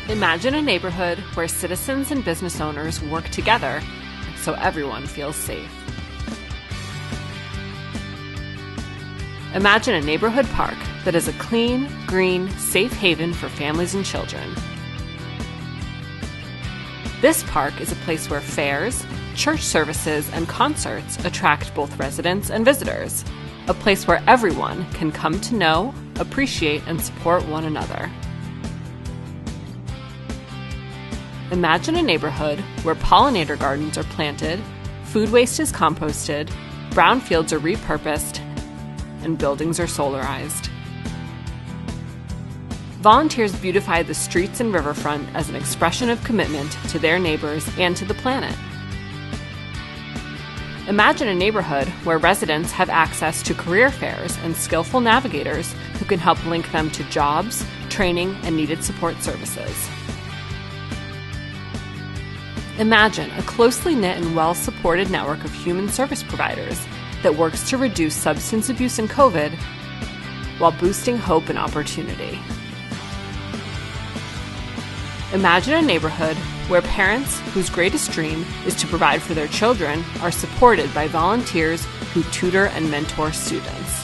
Imagine a neighborhood where citizens and business owners work together so everyone feels safe. Imagine a neighborhood park that is a clean, green, safe haven for families and children. This park is a place where fairs, church services, and concerts attract both residents and visitors. A place where everyone can come to know, appreciate, and support one another. Imagine a neighborhood where pollinator gardens are planted, food waste is composted, brown fields are repurposed, and buildings are solarized. Volunteers beautify the streets and riverfront as an expression of commitment to their neighbors and to the planet. Imagine a neighborhood where residents have access to career fairs and skillful navigators who can help link them to jobs, training, and needed support services. Imagine a closely knit and well-supported network of human service providers that works to reduce substance abuse and COVID while boosting hope and opportunity. Imagine a neighborhood where parents whose greatest dream is to provide for their children are supported by volunteers who tutor and mentor students.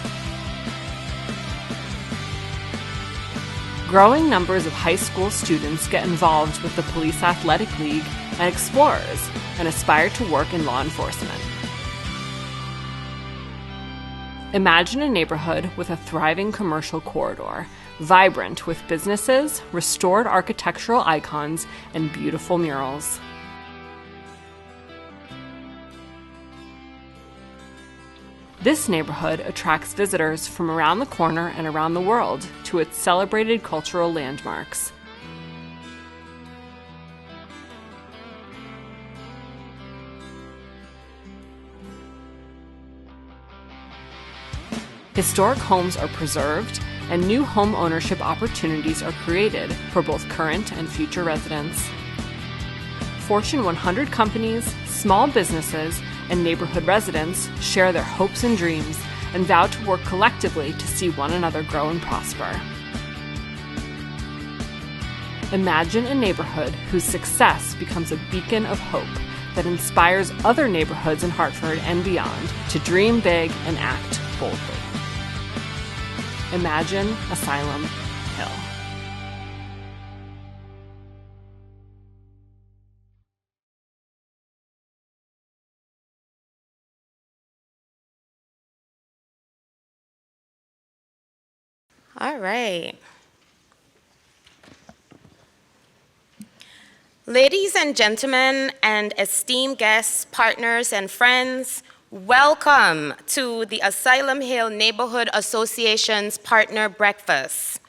Growing numbers of high school students get involved with the Police Athletic League and Explorers and aspire to work in law enforcement. Imagine a neighborhood with a thriving commercial corridor, vibrant with businesses, restored architectural icons, and beautiful murals. This neighborhood attracts visitors from around the corner and around the world to its celebrated cultural landmarks. Historic homes are preserved, and new home ownership opportunities are created for both current and future residents. Fortune 100 companies, small businesses, and neighborhood residents share their hopes and dreams and vow to work collectively to see one another grow and prosper. Imagine a neighborhood whose success becomes a beacon of hope that inspires other neighborhoods in Hartford and beyond to dream big and act boldly. Imagine Asylum Hill. All right. Ladies and gentlemen, and esteemed guests, partners, and friends, welcome to the Asylum Hill Neighborhood Association's Partner Breakfast.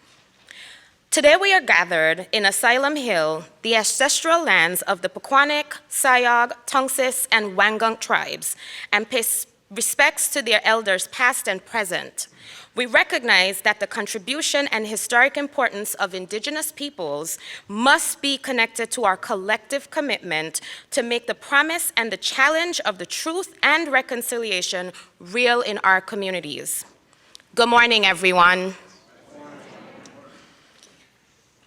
Today we are gathered in Asylum Hill, the ancestral lands of the Pequannock, Sayog, Tungsis, and Wangunk tribes, and pay respects to their elders past and present. We recognize that the contribution and historic importance of Indigenous peoples must be connected to our collective commitment to make the promise and the challenge of the truth and reconciliation real in our communities. Good morning, everyone.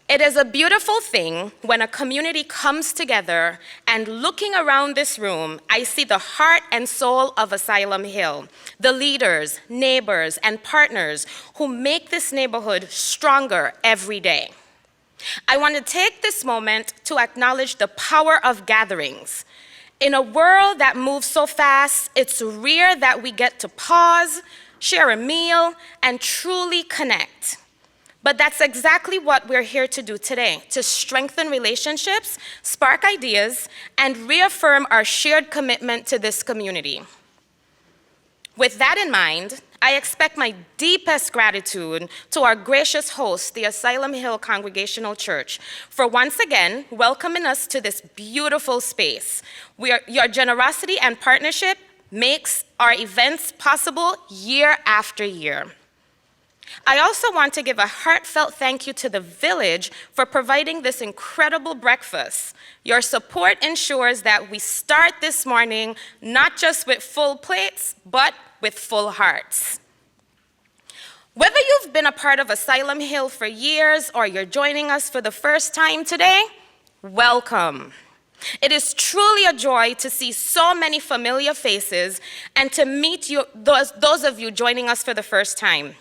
It is a beautiful thing when a community comes together, and looking around this room, I see the heart and soul of Asylum Hill, the leaders, neighbors, and partners who make this neighborhood stronger every day. I want to take this moment to acknowledge the power of gatherings. In a world that moves so fast, it's rare that we get to pause, share a meal, and truly connect. But that's exactly what we're here to do today, to strengthen relationships, spark ideas, and reaffirm our shared commitment to this community. With that in mind, I expect my deepest gratitude to our gracious host, the Asylum Hill Congregational Church, for once again welcoming us to this beautiful space. Your generosity and partnership makes our events possible year after year. I also want to give a heartfelt thank you to the village for providing this incredible breakfast. Your support ensures that we start this morning not just with full plates, but with full hearts. Whether you've been a part of Asylum Hill for years or you're joining us for the first time today, welcome. It is truly a joy to see so many familiar faces and to meet those of you joining us for the first time.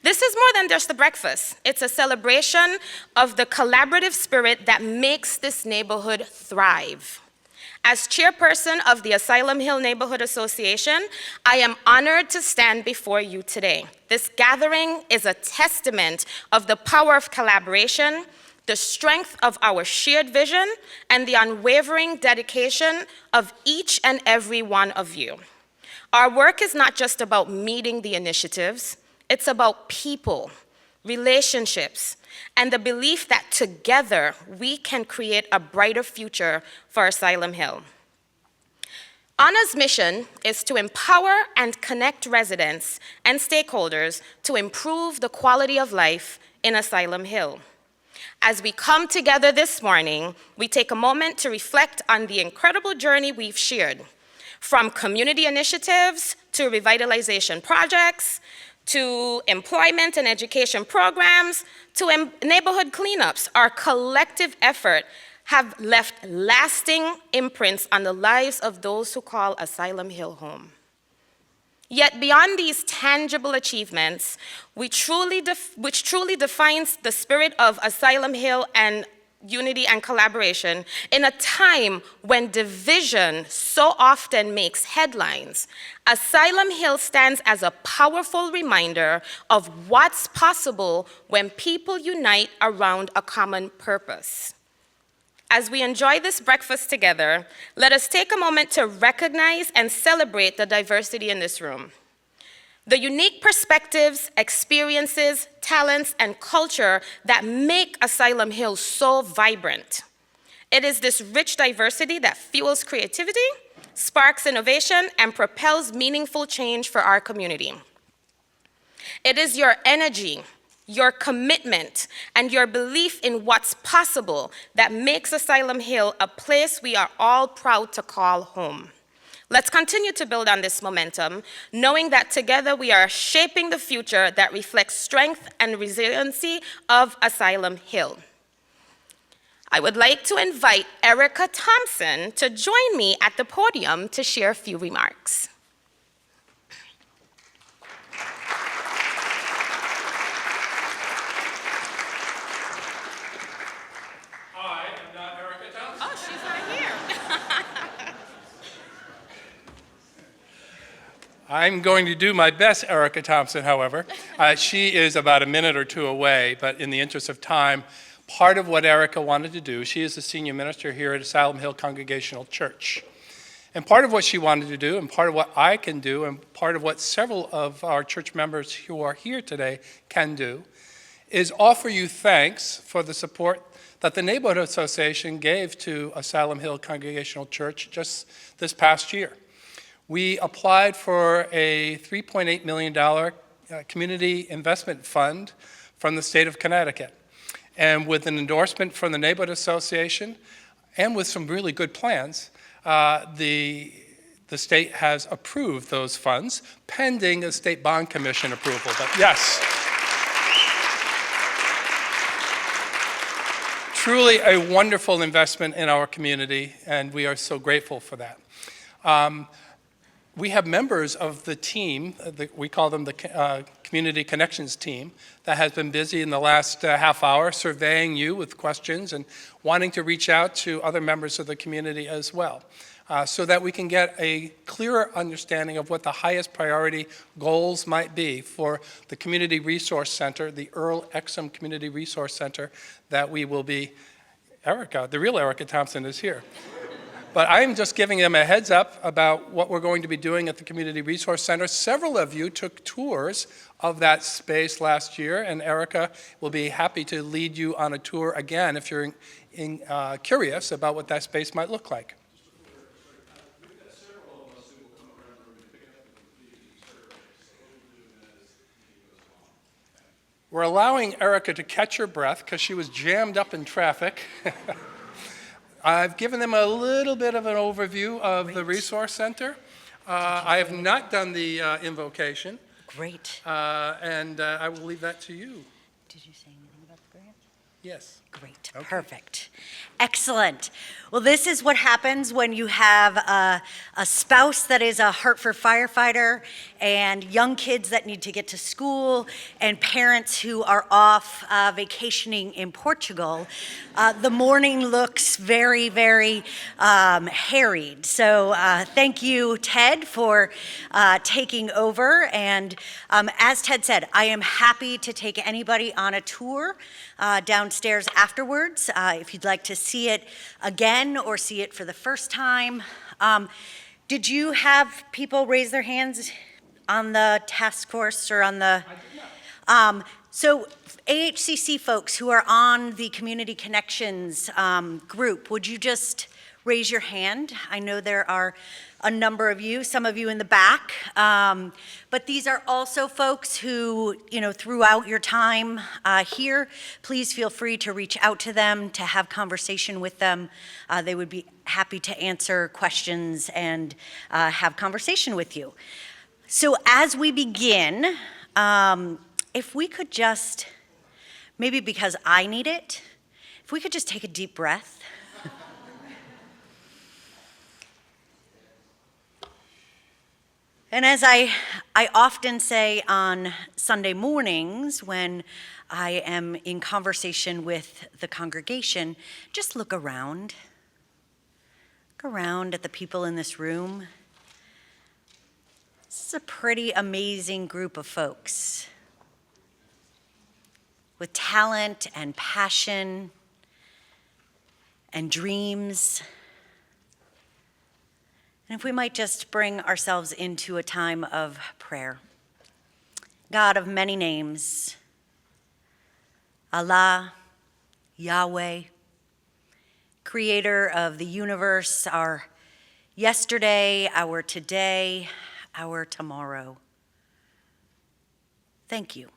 This is more than just a breakfast. It's a celebration of the collaborative spirit that makes this neighborhood thrive. As chairperson of the Asylum Hill Neighborhood Association, I am honored to stand before you today. This gathering is a testament of the power of collaboration, the strength of our shared vision, and the unwavering dedication of each and every one of you. Our work is not just about meeting the initiatives, it's about people, relationships, and the belief that together we can create a brighter future for Asylum Hill. AHNA's mission is to empower and connect residents and stakeholders to improve the quality of life in Asylum Hill. As we come together this morning, we take a moment to reflect on the incredible journey we've shared, from community initiatives to revitalization projects, to employment and education programs, to neighborhood cleanups. Our collective effort have left lasting imprints on the lives of those who call Asylum Hill home. Yet beyond these tangible achievements, which truly defines the spirit of Asylum Hill and unity and collaboration, in a time when division so often makes headlines, Asylum Hill stands as a powerful reminder of what's possible when people unite around a common purpose. As we enjoy this breakfast together, let us take a moment to recognize and celebrate the diversity in this room. The unique perspectives, experiences, talents, and culture that make Asylum Hill so vibrant. It is this rich diversity that fuels creativity, sparks innovation, and propels meaningful change for our community. It is your energy, your commitment, and your belief in what's possible that makes Asylum Hill a place we are all proud to call home. Let's continue to build on this momentum, knowing that together we are shaping the future that reflects strength and resiliency of Asylum Hill. I would like to invite Erica Thompson to join me at the podium to share a few remarks. Hi, I'm not Erica Thompson. Oh, she's right here. I'm going to do my best, Erica Thompson, however. She is about a minute or two away, but in the interest of time, part of what Erica wanted to do, she is the senior minister here at Asylum Hill Congregational Church. And part of what she wanted to do, and part of what I can do, and part of what several of our church members who are here today can do, is offer you thanks for the support that the Neighborhood Association gave to Asylum Hill Congregational Church just this past year. We applied for a $3.8 million community investment fund from the state of Connecticut. And with an endorsement from the Neighborhood Association, and with some really good plans, the state has approved those funds, pending a state bond commission approval. But yes, truly a wonderful investment in our community, and we are so grateful for that. We have members of the team, we call them the Community Connections team, that has been busy in the last half hour surveying you with questions and wanting to reach out to other members of the community as well, so that we can get a clearer understanding of what the highest priority goals might be for the Community Resource Center, the Earl Exum Community Resource Center that we will be. Erica, the real Erica Thompson is here. But I'm just giving them a heads up about what we're going to be doing at the Community Resource Center. Several of you took tours of that space last year, and Erica will be happy to lead you on a tour again if you're curious about what that space might look like. We're allowing Erica to catch her breath because she was jammed up in traffic. I've given them a little bit of an overview of the Resource Center. I have not done the invocation. Great. And I will leave that to you. Did you say anything about the grant? Yes. Great. Okay. Perfect. Excellent. Well, this is what happens when you have a spouse that is a Hartford firefighter and young kids that need to get to school and parents who are off vacationing in Portugal. The morning looks very, very harried. So thank you, Ted, for taking over. And as Ted said, I am happy to take anybody on a tour downstairs afterwards. If you'd like to see it again or see it for the first time. Did you have people raise their hands on the task force or on the? I did not. So AHCC folks who are on the Community Connections group, would you just raise your hand? I know there are a number of you, some of you in the back, but these are also folks who, throughout your time here, please feel free to reach out to them, to have conversation with them. They would be happy to answer questions and have conversation with you. So as we begin, if we could just, maybe because I need it, if we could just take a deep breath. And as I often say on Sunday mornings when I am in conversation with the congregation, just look around. Look around at the people in this room. This is a pretty amazing group of folks with talent and passion and dreams. And if we might just bring ourselves into a time of prayer. God of many names, Allah, Yahweh, creator of the universe, our yesterday, our today, our tomorrow. Thank you.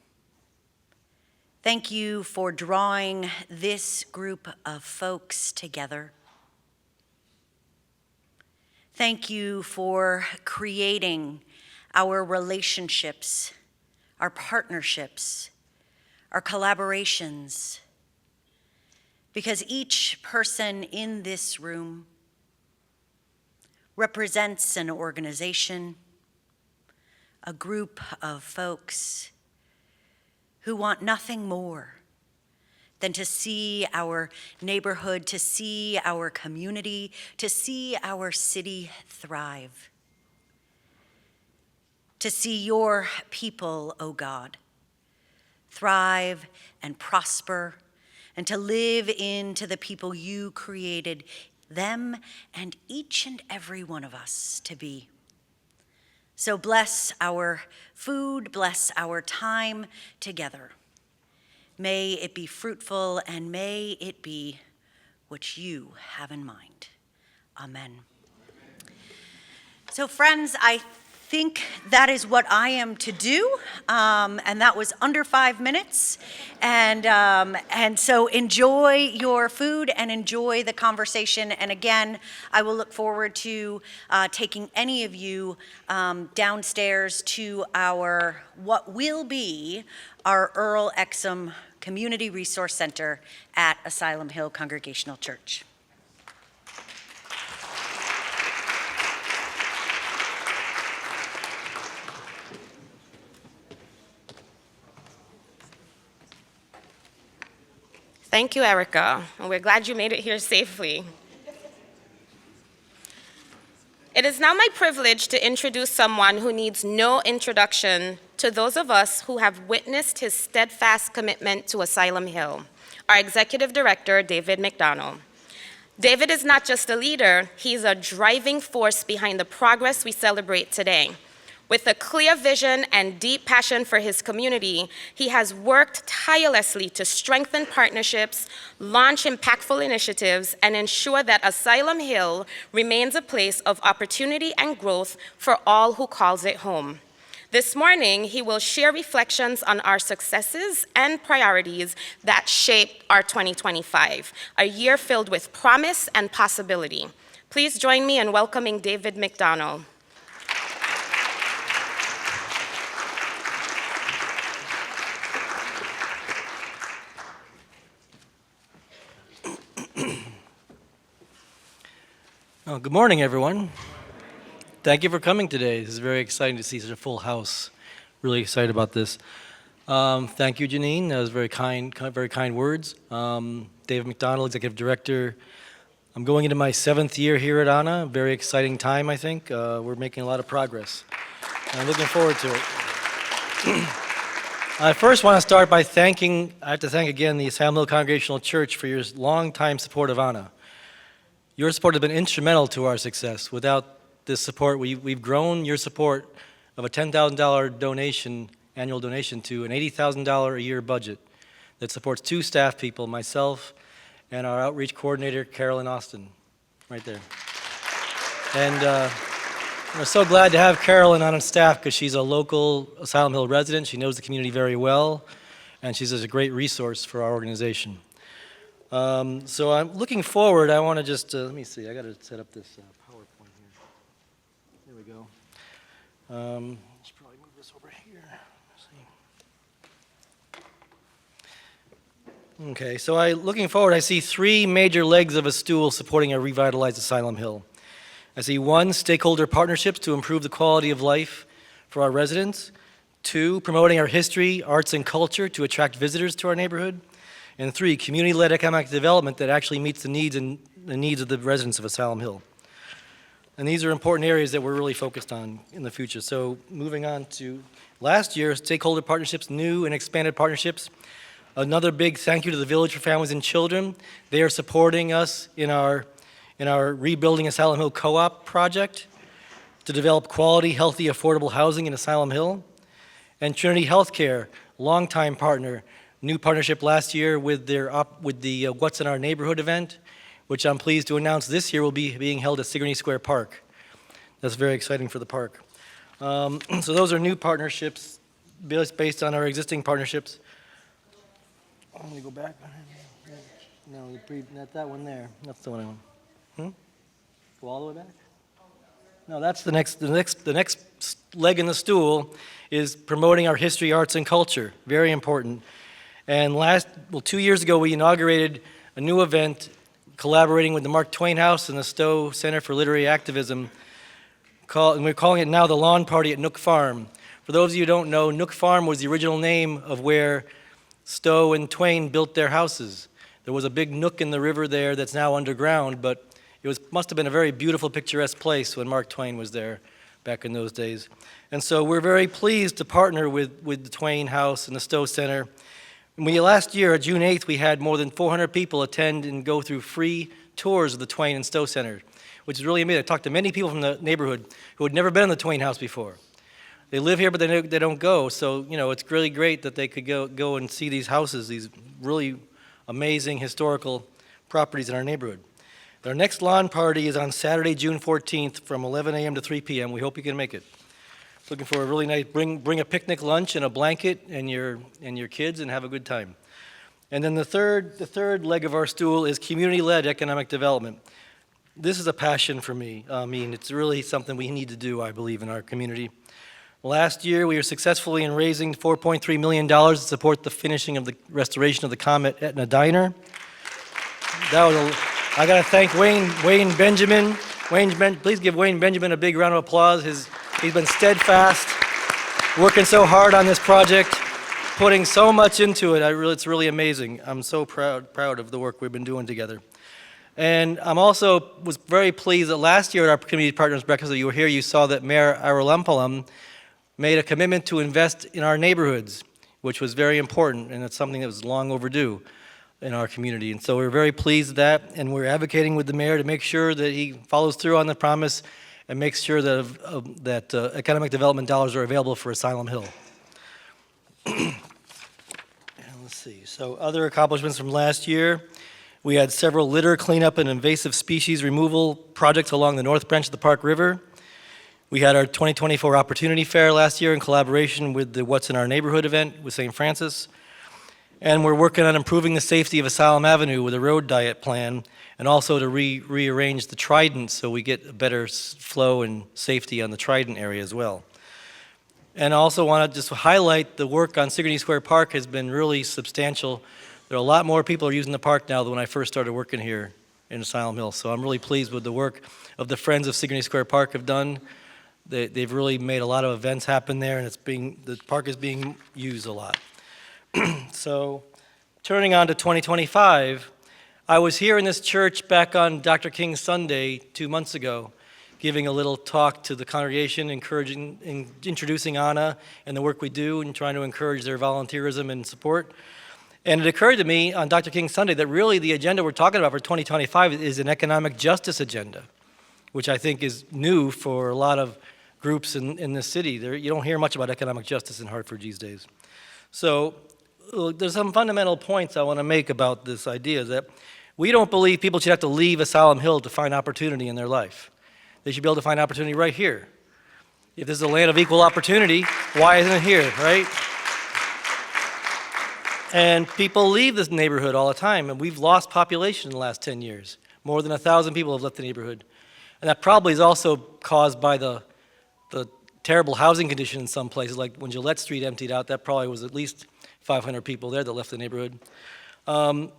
Thank you for drawing this group of folks together. Thank you for creating our relationships, our partnerships, our collaborations, because each person in this room represents an organization, a group of folks who want nothing more than to see our neighborhood, to see our community, to see our city thrive. To see your people, O God, thrive and prosper, and to live into the people you created them and each and every one of us to be. So bless our food, bless our time together. May it be fruitful, and may it be what you have in mind. Amen. So friends, I think that is what I am to do, and that was under 5 minutes. And so enjoy your food and enjoy the conversation. And again, I will look forward to taking any of you downstairs to what will be our Earl Exum Community Resource Center at Asylum Hill Congregational Church. Thank you, Erica. And we're glad you made it here safely. It is now my privilege to introduce someone who needs no introduction to those of us who have witnessed his steadfast commitment to Asylum Hill, our Executive Director, David McDonald. David is not just a leader, he's a driving force behind the progress we celebrate today. With a clear vision and deep passion for his community, he has worked tirelessly to strengthen partnerships, launch impactful initiatives, and ensure that Asylum Hill remains a place of opportunity and growth for all who calls it home. This morning, he will share reflections on our successes and priorities that shaped our 2025, a year filled with promise and possibility. Please join me in welcoming David McDonald. Oh, good morning, everyone. Thank you for coming today. This is very exciting to see such a full house. Really excited about this. Thank you, Janine. That was very kind words. David McDonald, Executive Director. I'm going into my 7th year here at AHNA. Very exciting time, I think. We're making a lot of progress. And I'm looking forward to it. I first want to start by I have to thank again the Asylum Hill Congregational Church for your long-time support of AHNA. Your support has been instrumental to our success. Without this support, we've grown your support of a $10,000 donation, annual donation, to an $80,000 a year budget that supports 2 staff people, myself and our outreach coordinator, Carolyn Austin, right there. And we're so glad to have Carolyn on staff because she's a local Asylum Hill resident. She knows the community very well, and she's a great resource for our organization. So I'm looking forward. I want to just, let me see, I got to set up this PowerPoint here. There we go. Let's probably move this over here. Let's see. Okay, so looking forward, I see 3 major legs of a stool supporting a revitalized Asylum Hill. I see 1, stakeholder partnerships to improve the quality of life for our residents. 2, promoting our history, arts, and culture to attract visitors to our neighborhood. And 3, community-led economic development that actually meets the needs of the residents of Asylum Hill. And these are important areas that we're really focused on in the future. So moving on to last year, stakeholder partnerships, new and expanded partnerships. Another big thank you to the Village for Families and Children. They are supporting us in our Rebuilding Asylum Hill Co-op project to develop quality, healthy, affordable housing in Asylum Hill. And Trinity Healthcare, longtime partner, new partnership last year with the What's in Our Neighborhood event, which I'm pleased to announce this year will be being held at Sigourney Square Park. That's very exciting for the park. So those are new partnerships based on our existing partnerships. Let me go back. No, not that one there. That's the one I want. Go all the way back? No, that's the next leg in the stool is promoting our history, arts, and culture. Very important. And 2 years ago, we inaugurated a new event collaborating with the Mark Twain House and the Stowe Center for Literary Activism, and we're calling it now the Lawn Party at Nook Farm. For those of you who don't know, Nook Farm was the original name of where Stowe and Twain built their houses. There was a big nook in the river there that's now underground, but it must have been a very beautiful, picturesque place when Mark Twain was there back in those days. And so we're very pleased to partner with the Twain House and the Stowe Center. Last year, June 8th, we had more than 400 people attend and go through free tours of the Twain and Stowe Center, which is really amazing. I talked to many people from the neighborhood who had never been in the Twain House before. They live here, but they don't go. So, it's really great that they could go and see these houses, these really amazing historical properties in our neighborhood. Our next lawn party is on Saturday, June 14th from 11 a.m. to 3 p.m. We hope you can make it. Looking for a really nice, bring a picnic lunch and a blanket and your kids and have a good time. And then the third leg of our stool is community-led economic development. This is a passion for me. I mean, it's really something we need to do, I believe, in our community. Last year, we were successfully in raising $4.3 million to support the finishing of the restoration of the Comet AHNA Diner. I got to thank Wayne Benjamin. Please give Wayne Benjamin a big round of applause. He's been steadfast, working so hard on this project, putting so much into it. It's really amazing. I'm so proud of the work we've been doing together. And was very pleased that last year at our Community Partners Breakfast that you were here, you saw that Mayor Arulampalam made a commitment to invest in our neighborhoods, which was very important, and it's something that was long overdue in our community. And so we're very pleased with that, and we're advocating with the mayor to make sure that he follows through on the promise and makes sure that economic development dollars are available for Asylum Hill. And let's see, so other accomplishments from last year, we had several litter cleanup and invasive species removal projects along the north branch of the Park River. We had our 2024 Opportunity Fair last year in collaboration with the What's in Our Neighborhood event with St. Francis. And we're working on improving the safety of Asylum Avenue with a road diet plan, and also to rearrange the Trident so we get a better flow and safety on the Trident area as well. And I also want to just highlight the work on Sigourney Square Park has been really substantial. There are a lot more people are using the park now than when I first started working here in Asylum Hill. So I'm really pleased with the work of the Friends of Sigourney Square Park have done. They've really made a lot of events happen there, and the park is being used a lot. So turning on to 2025, I was here in this church back on Dr. King's Sunday 2 months ago, giving a little talk to the congregation, introducing AHNA and the work we do and trying to encourage their volunteerism and support. And it occurred to me on Dr. King's Sunday that really the agenda we're talking about for 2025 is an economic justice agenda, which I think is new for a lot of groups in this city. You don't hear much about economic justice in Hartford these days. So there's some fundamental points I want to make about this idea that we don't believe people should have to leave Asylum Hill to find opportunity in their life. They should be able to find opportunity right here. If this is a land of equal opportunity, why isn't it here, right? And people leave this neighborhood all the time, and we've lost population in the last 10 years. More than 1,000 people have left the neighborhood. And that probably is also caused by the terrible housing condition in some places, like when Gillette Street emptied out, that probably was at least 500 people there that left the neighborhood. You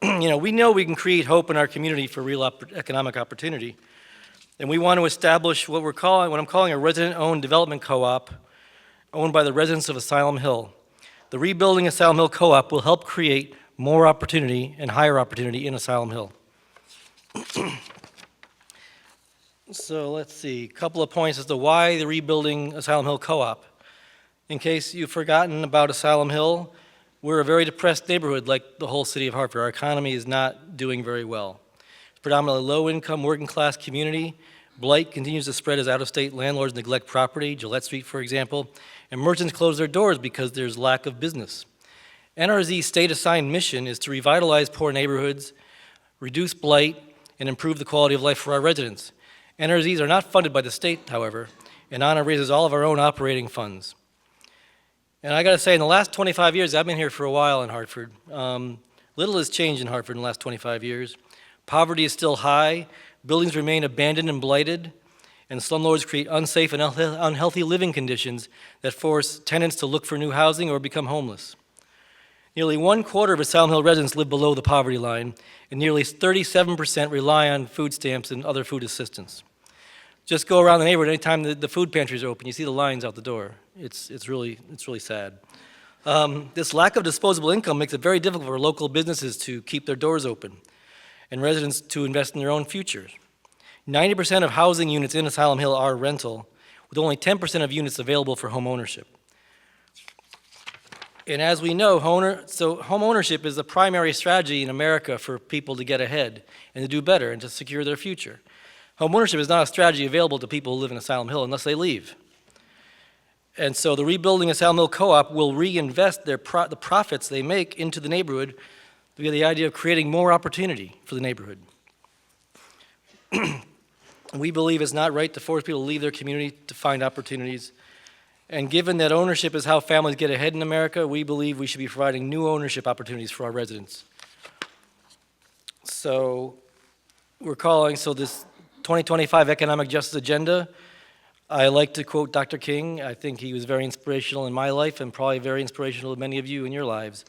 know, we know we can create hope in our community for real economic opportunity. And we want to establish what I'm calling a resident-owned development co-op owned by the residents of Asylum Hill. The Rebuilding Asylum Hill Co-op will help create more opportunity and higher opportunity in Asylum Hill. So let's see, a couple of points as to why the Rebuilding Asylum Hill Co-op. In case you've forgotten about Asylum Hill, we're a very depressed neighborhood like the whole city of Hartford. Our economy is not doing very well. It's predominantly low-income, working-class community. Blight continues to spread as out-of-state landlords neglect property, Gillette Street, for example, and merchants close their doors because there's lack of business. NRZ's state-assigned mission is to revitalize poor neighborhoods, reduce blight, and improve the quality of life for our residents. NRZs are not funded by the state, however, and AHNA raises all of our own operating funds. And I got to say, in the last 25 years, I've been here for a while in Hartford. Little has changed in Hartford in the last 25 years. Poverty is still high, buildings remain abandoned and blighted, and slumlords create unsafe and unhealthy living conditions that force tenants to look for new housing or become homeless. Nearly 1/4 of Asylum Hill residents live below the poverty line, and nearly 37% rely on food stamps and other food assistance. Just go around the neighborhood anytime the food pantries are open, you see the lines out the door. It's really sad. This lack of disposable income makes it very difficult for local businesses to keep their doors open and residents to invest in their own futures. 90% of housing units in Asylum Hill are rental, with only 10% of units available for home ownership. And as we know, home ownership is the primary strategy in America for people to get ahead and to do better and to secure their future. Home ownership is not a strategy available to people who live in Asylum Hill unless they leave. And so the Rebuilding Asylum Hill Co-op will reinvest the profits they make into the neighborhood via the idea of creating more opportunity for the neighborhood. We believe it's not right to force people to leave their community to find opportunities. And given that ownership is how families get ahead in America, we believe we should be providing new ownership opportunities for our residents. So this 2025 Economic Justice Agenda, I like to quote Dr. King. I think he was very inspirational in my life and probably very inspirational to many of you in your lives.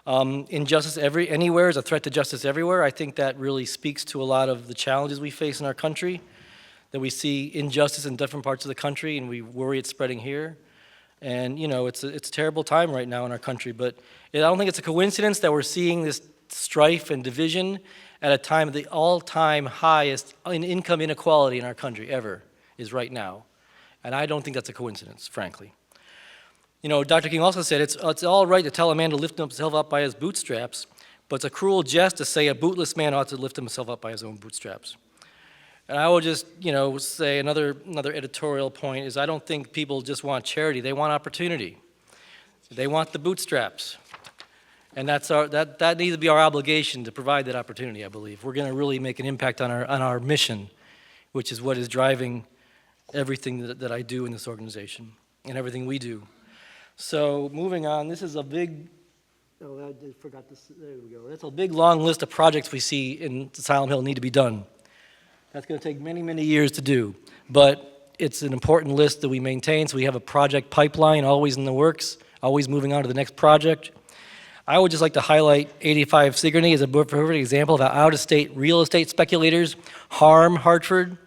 Injustice anywhere is a threat to justice everywhere. I think that really speaks to a lot of the challenges we face in our country, that we see injustice in different parts of the country and we worry it's spreading here. And you know, it's a terrible time right now in our country, but I don't think it's a coincidence that we're seeing this strife and division at a time of the all-time highest in income inequality in our country ever is right now. And I don't think that's a coincidence, frankly. You know, Dr. King also said it's all right to tell a man to lift himself up by his bootstraps, but it's a cruel jest to say a bootless man ought to lift himself up by his own bootstraps. And I will just, say another editorial point is I don't think people just want charity, they want opportunity. They want the bootstraps. And that needs to be our obligation to provide that opportunity, I believe. We're going to really make an impact on our mission, which is what is driving everything that I do in this organization and everything we do. So moving on, this is a big, oh, I forgot this, there we go. That's a big, long list of projects we see in Asylum Hill need to be done. That's going to take many, many years to do, but it's an important list that we maintain, so we have a project pipeline always in the works, always moving on to the next project. I would just like to highlight 85 Sigourney as a perfect example of how out-of-state real estate speculators harm Hartford.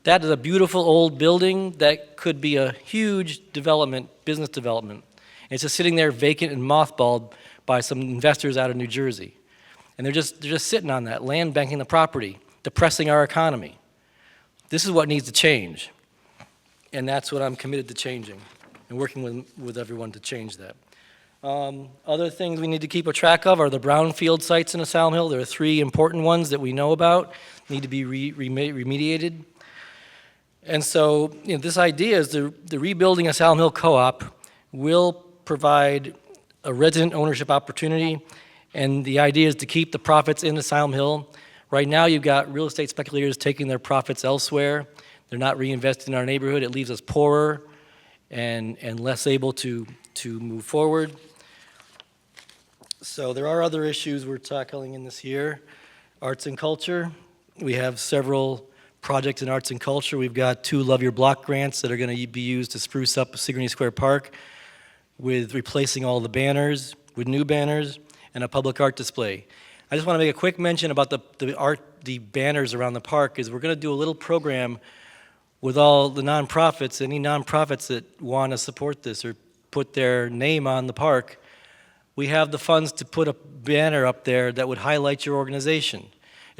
That is a beautiful old building that could be a huge development, business development. And it's just sitting there vacant and mothballed by some investors out of New Jersey. And they're just sitting on that, land banking the property, depressing our economy. This is what needs to change. And that's what I'm committed to changing and working with everyone to change that. Other things we need to keep a track of are the brownfield sites in Asylum Hill. There are 3 important ones that we know about, need to be remediated. And so this idea is the rebuilding Asylum Hill Co-op will provide a resident ownership opportunity, and the idea is to keep the profits in Asylum Hill. Right now you've got real estate speculators taking their profits elsewhere. They're not reinvesting in our neighborhood. It leaves us poorer and less able to move forward. So there are other issues we're tackling in this year. Arts and culture. We have several projects in arts and culture. We've got 2 Love Your Block grants that are going to be used to spruce up Sigourney Square Park with replacing all the banners with new banners and a public art display. I just want to make a quick mention about the banners around the park. Is we're going to do a little program with all the nonprofits, any nonprofits that want to support this or put their name on the park. We have the funds to put a banner up there that would highlight your organization,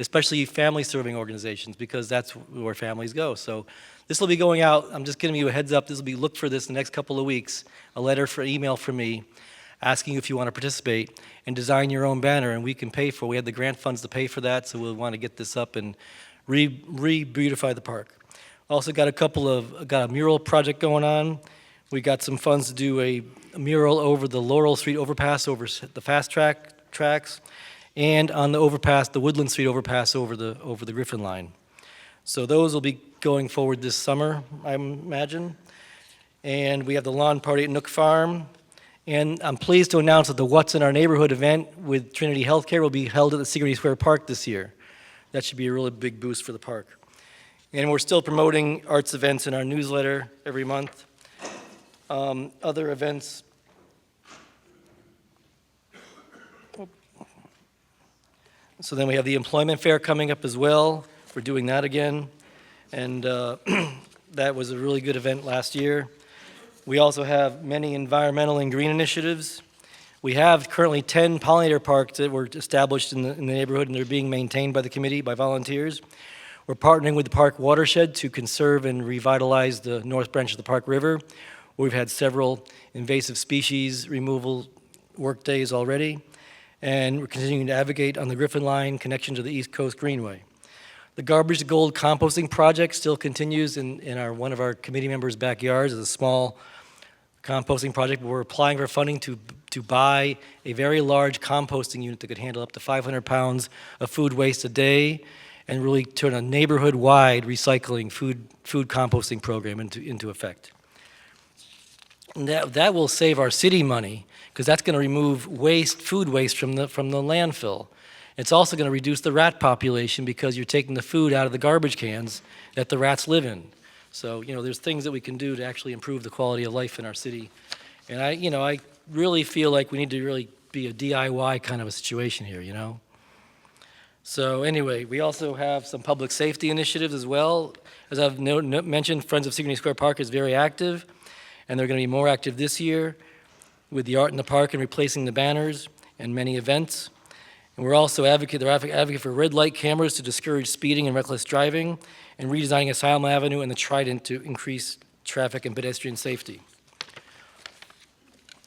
especially family-serving organizations, because that's where families go. So this will be going out. I'm just giving you a heads up. This will be, look for this in the next couple of weeks, a letter for email from me asking you if you want to participate and design your own banner, and we can pay for it. We have the grant funds to pay for that, so we'll want to get this up and re-beautify the park. Also got a mural project going on. We got some funds to do a mural over the Laurel Street overpass over the fast tracks, and on the overpass, the Woodland Street overpass over the Griffin line. So those will be going forward this summer, I imagine. And we have the lawn party at Nook Farm. And I'm pleased to announce that the What's in Our Neighborhood event with Trinity Healthcare will be held at the Sigourney Square Park this year. That should be a really big boost for the park. And we're still promoting arts events in our newsletter every month. Other events. So then we have the employment fair coming up as well. We're doing that again. And that was a really good event last year. We also have many environmental and green initiatives. We have currently 10 pollinator parks that were established in the neighborhood, and they're being maintained by the committee, by volunteers. We're partnering with the park watershed to conserve and revitalize the north branch of the Park River. We've had several invasive species removal work days already, and we're continuing to advocate on the Griffin Line connection to the East Coast Greenway. The Garbage to Gold composting project still continues in one of our committee members' backyards. It's a small composting project, but we're applying for funding to buy a very large composting unit that could handle up to 500 pounds of food waste a day and really turn a neighborhood-wide recycling food composting program into effect. And that will save our city money, because that's going to remove food waste from the landfill. It's also going to reduce the rat population because you're taking the food out of the garbage cans that the rats live in. So, there's things that we can do to actually improve the quality of life in our city. And I really feel like we need to really be a DIY kind of a situation here, So anyway, we also have some public safety initiatives as well. As I've mentioned, Friends of Sigourney Square Park is very active, and they're going to be more active this year with the art in the park and replacing the banners and many events. And we're also advocate for red light cameras to discourage speeding and reckless driving, and redesigning Asylum Avenue and the Trident to increase traffic and pedestrian safety.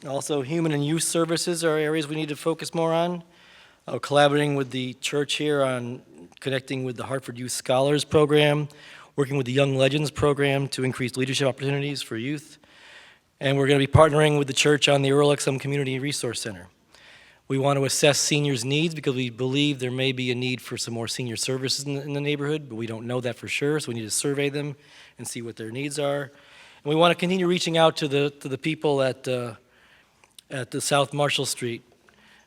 Also, human and youth services are areas we need to focus more on. Collaborating with the church here on connecting with the Hartford Youth Scholars Program, working with the Young Legends Program to increase leadership opportunities for youth. And we're going to be partnering with the church on the Earl Exum Community Resource Center. We want to assess seniors' needs because we believe there may be a need for some more senior services in the neighborhood, but we don't know that for sure, so we need to survey them and see what their needs are. And we want to continue reaching out to the people at the South Marshall Street.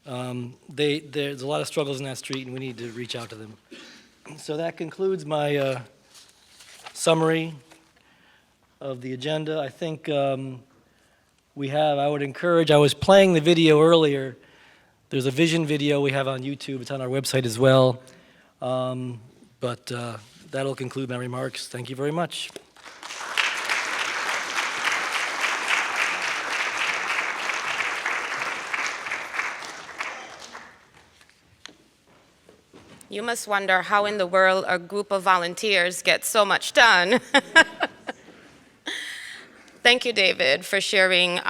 There's a lot of struggles in that street, and we need to reach out to them. So that concludes my summary of the agenda. I think I was playing the video earlier. There's a vision video we have on YouTube. It's on our website as well. But that'll conclude my remarks. Thank you very much. You must wonder how in the world a group of volunteers gets so much done. Thank you, David, for sharing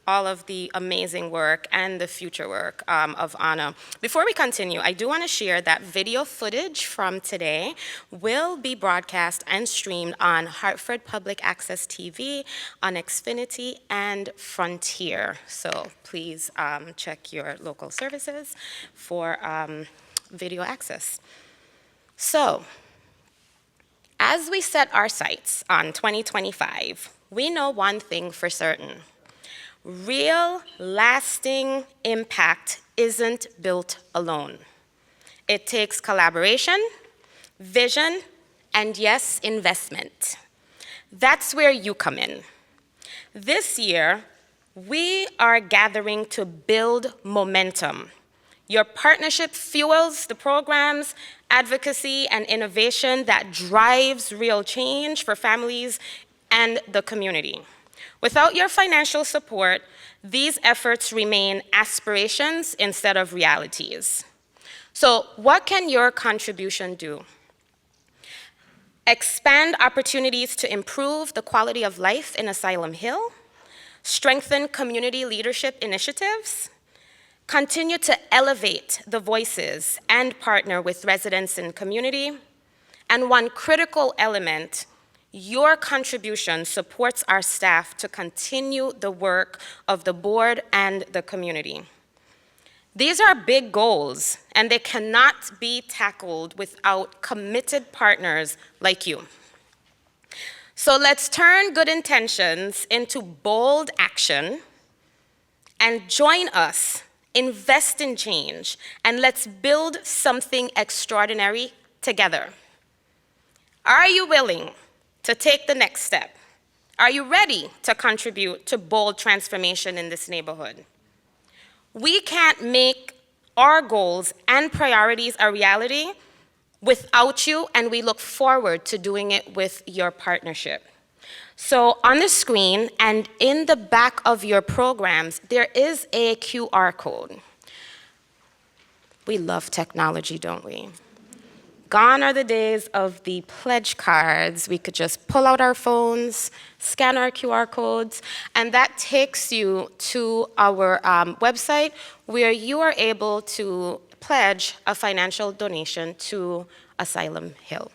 all of the amazing work and the future work of AHNA. Before we continue, I do want to share that video footage from today will be broadcast and streamed on Hartford Public Access TV, on Xfinity, and Frontier. So please check your local services for video access. So, as we set our sights on 2025, we know one thing for certain. Real, lasting impact isn't built alone. It takes collaboration, vision, and yes, investment. That's where you come in. This year, we are gathering to build momentum. Your partnership fuels the programs, advocacy, and innovation that drives real change for families and the community. Without your financial support, these efforts remain aspirations instead of realities. So, what can your contribution do? Expand opportunities to improve the quality of life in Asylum Hill, strengthen community leadership initiatives, continue to elevate the voices and partner with residents and community. And one critical element, your contribution supports our staff to continue the work of the board and the community. These are big goals, and they cannot be tackled without committed partners like you. So let's turn good intentions into bold action and join us. Invest in change, and let's build something extraordinary together. Are you willing to take the next step? Are you ready to contribute to bold transformation in this neighborhood? We can't make our goals and priorities a reality without you, and we look forward to doing it with your partnership. So on the screen and in the back of your programs, there is a QR code. We love technology, don't we? Gone are the days of the pledge cards. We could just pull out our phones, scan our QR codes, and that takes you to our website where you are able to pledge a financial donation to Asylum Hill.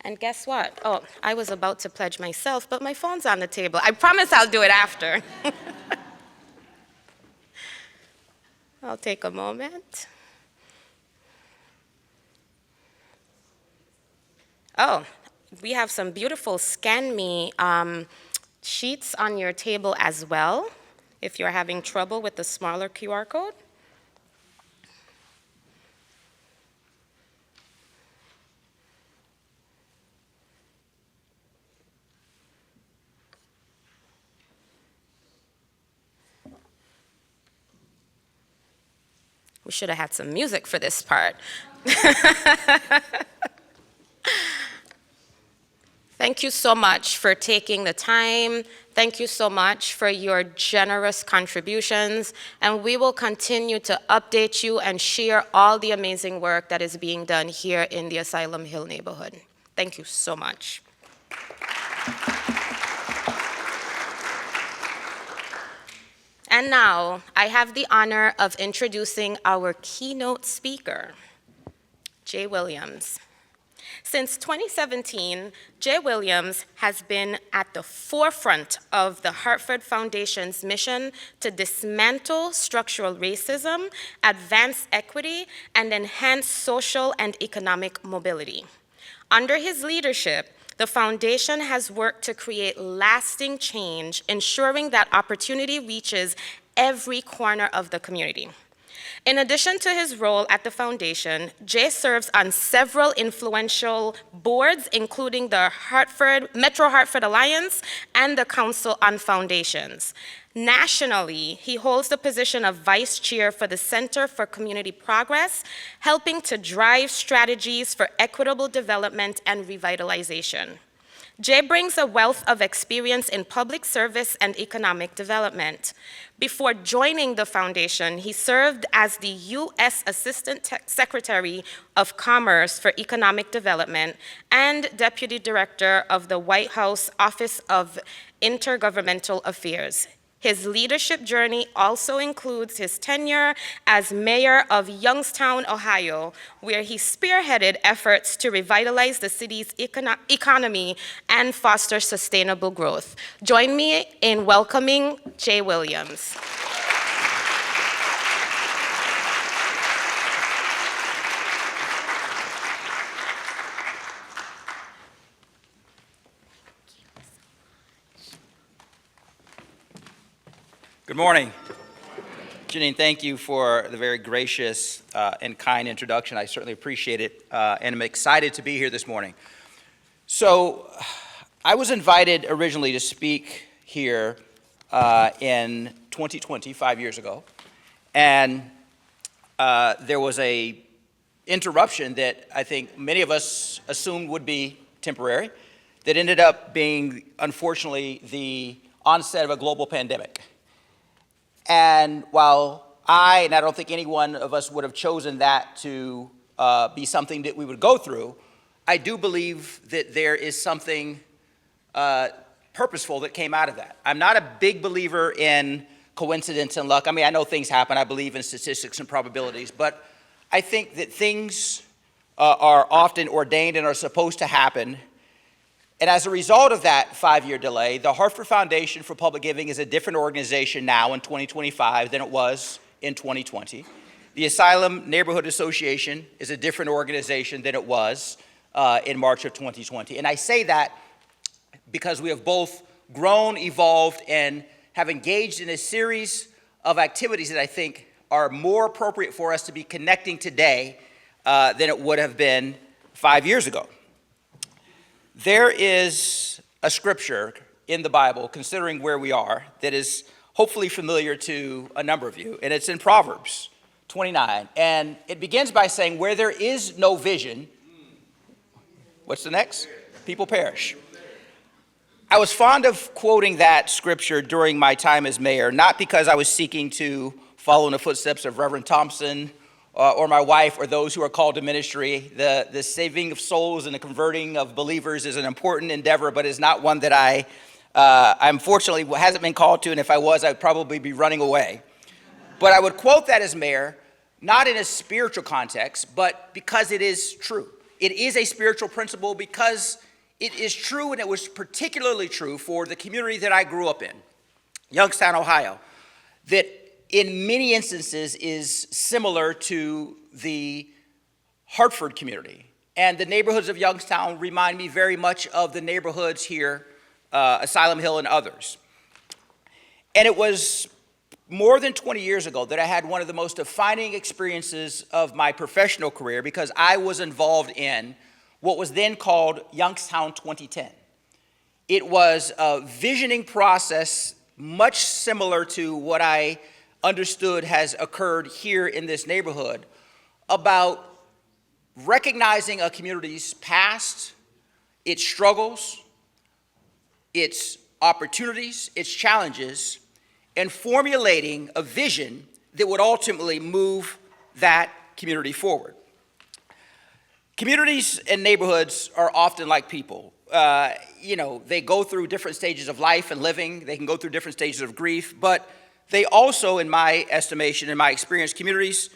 And guess what? Oh, I was about to pledge myself, but my phone's on the table. I promise I'll do it after. I'll take a moment. Oh, we have some beautiful Scan Me sheets on your table as well, if you're having trouble with the smaller QR code. We should have had some music for this part. Thank you so much for taking the time. Thank you so much for your generous contributions. And we will continue to update you and share all the amazing work that is being done here in the Asylum Hill neighborhood. Thank you so much. And now, I have the honor of introducing our keynote speaker, Jay Williams. Since 2017, Jay Williams has been at the forefront of the Hartford Foundation's mission to dismantle structural racism, advance equity, and enhance social and economic mobility. Under his leadership, the foundation has worked to create lasting change, ensuring that opportunity reaches every corner of the community. In addition to his role at the foundation, Jay serves on several influential boards, including the Metro Hartford Alliance and the Council on Foundations. Nationally, he holds the position of vice chair for the Center for Community Progress, helping to drive strategies for equitable development and revitalization. Jay brings a wealth of experience in public service and economic development. Before joining the foundation, he served as the U.S. Assistant Secretary of Commerce for Economic Development and Deputy Director of the White House Office of Intergovernmental Affairs. His leadership journey also includes his tenure as mayor of Youngstown, Ohio, where he spearheaded efforts to revitalize the city's economy and foster sustainable growth. Join me in welcoming Jay Williams. Good morning. Janine, thank you for the very gracious and kind introduction. I certainly appreciate it, and I'm excited to be here this morning. So, I was invited originally to speak here in 2020, 5 years ago, and there was a interruption that I think many of us assumed would be temporary, that ended up being, unfortunately, the onset of a global pandemic. And while I don't think any one of us would have chosen that to be something that we would go through, I do believe that there is something purposeful that came out of that. I'm not a big believer in coincidence and luck. I mean, I know things happen. I believe in statistics and probabilities. But I think that things are often ordained and are supposed to happen. And as a result of that 5-year delay, the Hartford Foundation for Public Giving is a different organization now in 2025 than it was in 2020. The Asylum Neighborhood Association is a different organization than it was in March of 2020. And I say that because we have both grown, evolved, and have engaged in a series of activities that I think are more appropriate for us to be connecting today than it would have been 5 years ago. There is a scripture in the Bible, considering where we are, that is hopefully familiar to a number of you, and it's in Proverbs 29. And it begins by saying, where there is no vision, what's the next? People perish. I was fond of quoting that scripture during my time as mayor, not because I was seeking to follow in the footsteps of Reverend Thompson or my wife, or those who are called to ministry. The saving of souls and the converting of believers is an important endeavor, but is not one that I unfortunately hasn't been called to, and if I was, I'd probably be running away. But I would quote that as mayor, not in a spiritual context, but because it is true. It is a spiritual principle because it is true, and it was particularly true for the community that I grew up in, Youngstown, Ohio, that in many instances is similar to the Hartford community. And the neighborhoods of Youngstown remind me very much of the neighborhoods here, Asylum Hill and others. And it was more than 20 years ago that I had one of the most defining experiences of my professional career, because I was involved in what was then called Youngstown 2010. It was a visioning process much similar to what I understood has occurred here in this neighborhood, about recognizing a community's past, its struggles, its opportunities, its challenges, and formulating a vision that would ultimately move that community forward. Communities and neighborhoods are often like people. They go through different stages of life and living. They can go through different stages of grief, but they also, in my estimation, in my experience, communities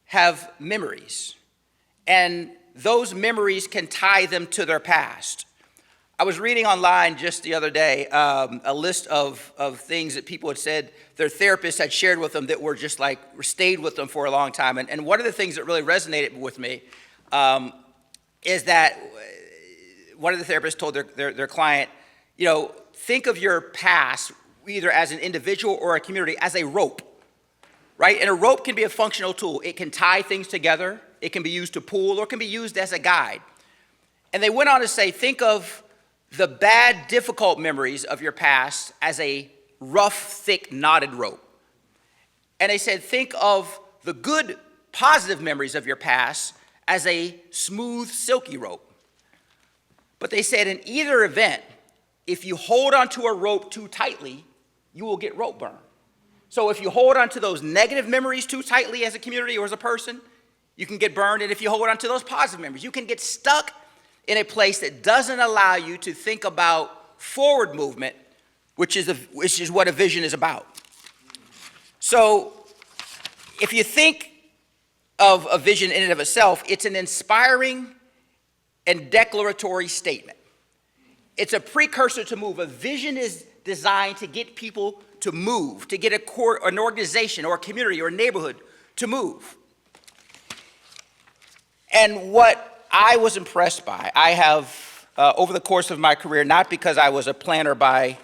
have memories. And those memories can tie them to their past. I was reading online just the other day a list of things that people had said their therapists had shared with them that were just like stayed with them for a long time. And one of the things that really resonated with me is that one of the therapists told their client, you know, think of your past either as an individual or a community as a rope, right? And a rope can be a functional tool. It can tie things together. It can be used to pull or it can be used as a guide. And they went on to say, think of the bad, difficult memories of your past as a rough, thick, knotted rope. And they said, think of the good, positive memories of your past as a smooth, silky rope. But they said in either event, if you hold onto a rope too tightly, you will get rope burn. So if you hold onto those negative memories too tightly as a community or as a person, you can get burned. And if you hold onto those positive memories, you can get stuck in a place that doesn't allow you to think about forward movement, which is what a vision is about. So if you think of a vision in and of itself, it's an inspiring and declaratory statement. It's a precursor to move. A vision is designed to get people to move, to get an organization or a community or a neighborhood to move. And what I was impressed by, I have, over the course of my career, not because I was a planner by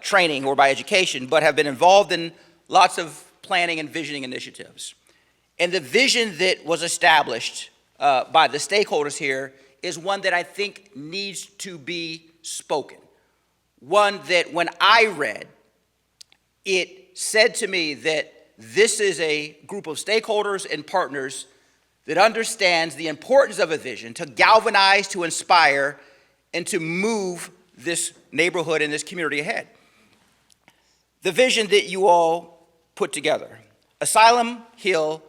training or by education, but have been involved in lots of planning and visioning initiatives. And the vision that was established by the stakeholders here is one that I think needs to be spoken. One that when I read, it said to me that this is a group of stakeholders and partners that understands the importance of a vision to galvanize, to inspire, and to move this neighborhood and this community ahead. The vision that you all put together, Asylum Hill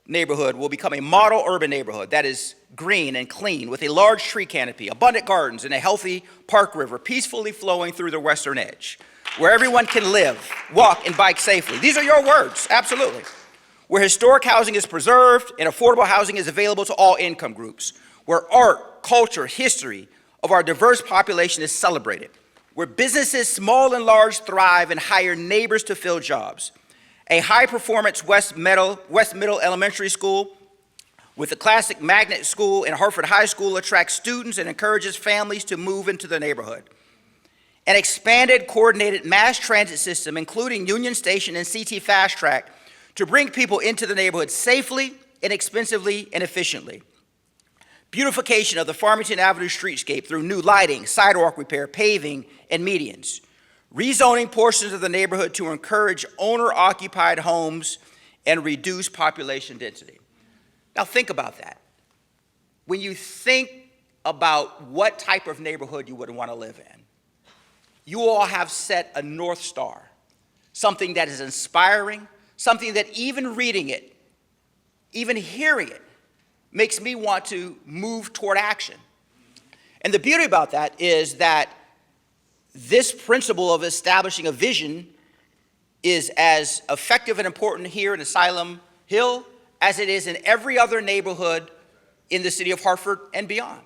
neighborhood will become a model urban neighborhood that is green and clean with a large tree canopy, abundant gardens, and a healthy park river peacefully flowing through the western edge, where everyone can live, walk, and bike safely. These are your words, absolutely. Where historic housing is preserved and affordable housing is available to all income groups, where art, culture, history of our diverse population is celebrated, where businesses, small and large, thrive and hire neighbors to fill jobs. A high-performance West Middle Elementary School with a classic magnet school and Hartford High School attracts students and encourages families to move into the neighborhood. An expanded, coordinated mass transit system, including Union Station and CT Fast Track, to bring people into the neighborhood safely, inexpensively, and efficiently. Beautification of the Farmington Avenue streetscape through new lighting, sidewalk repair, paving, and medians. Rezoning portions of the neighborhood to encourage owner-occupied homes and reduce population density. Now think about that. When you think about what type of neighborhood you would want to live in, you all have set a North Star, something that is inspiring, something that even reading it, even hearing it, makes me want to move toward action. And the beauty about that is that this principle of establishing a vision is as effective and important here in Asylum Hill as it is in every other neighborhood in the city of Hartford and beyond.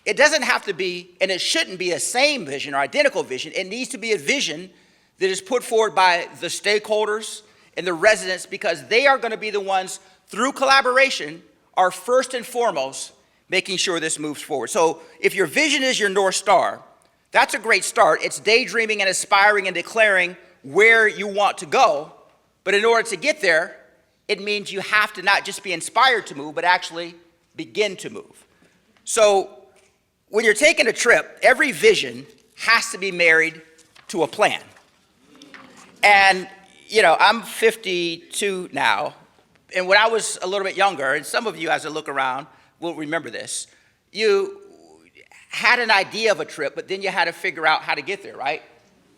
It doesn't have to be, and it shouldn't be a same vision or identical vision. It needs to be a vision that is put forward by the stakeholders and the residents, because they are going to be the ones, through collaboration, are first and foremost making sure this moves forward. So if your vision is your North Star, that's a great start. It's daydreaming and aspiring and declaring where you want to go. But in order to get there, it means you have to not just be inspired to move, but actually begin to move. So when you're taking a trip, every vision has to be married to a plan. And, you know, I'm 52 now. And when I was a little bit younger, and some of you as I look around will remember this, you had an idea of a trip, but then you had to figure out how to get there, right?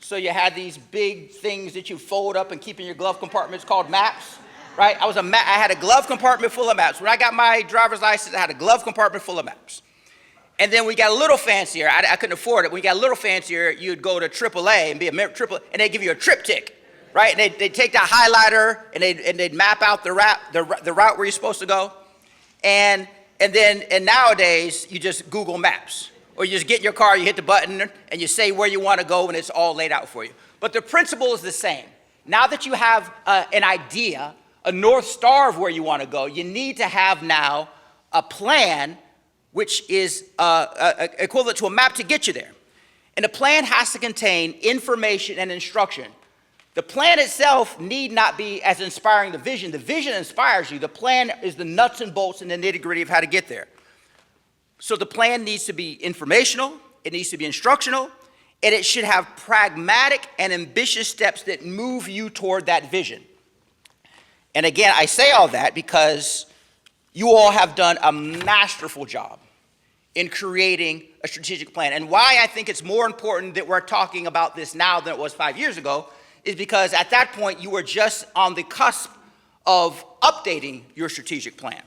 So you had these big things that you fold up and keep in your glove compartments called maps, right? I had a glove compartment full of maps. When I got my driver's license, I had a glove compartment full of maps. And then we got a little fancier. I couldn't afford it. When you got a little fancier, you'd go to AAA and be a triple, and they'd give you a triptych, right? And they'd take that highlighter and they'd map out the route where you're supposed to go. And And nowadays, you just Google Maps, or you just get in your car, you hit the button, and you say where you want to go, and it's all laid out for you. But the principle is the same. Now that you have an idea, a North Star of where you want to go, you need to have now a plan which is equivalent to a map to get you there. And the plan has to contain information and instruction. The plan itself need not be as inspiring the vision. The vision inspires you. The plan is the nuts and bolts and the nitty-gritty of how to get there. So the plan needs to be informational, it needs to be instructional, and it should have pragmatic and ambitious steps that move you toward that vision. And again, I say all that because you all have done a masterful job in creating a strategic plan. And why I think it's more important that we're talking about this now than it was 5 years ago is because at that point you were just on the cusp of updating your strategic plan.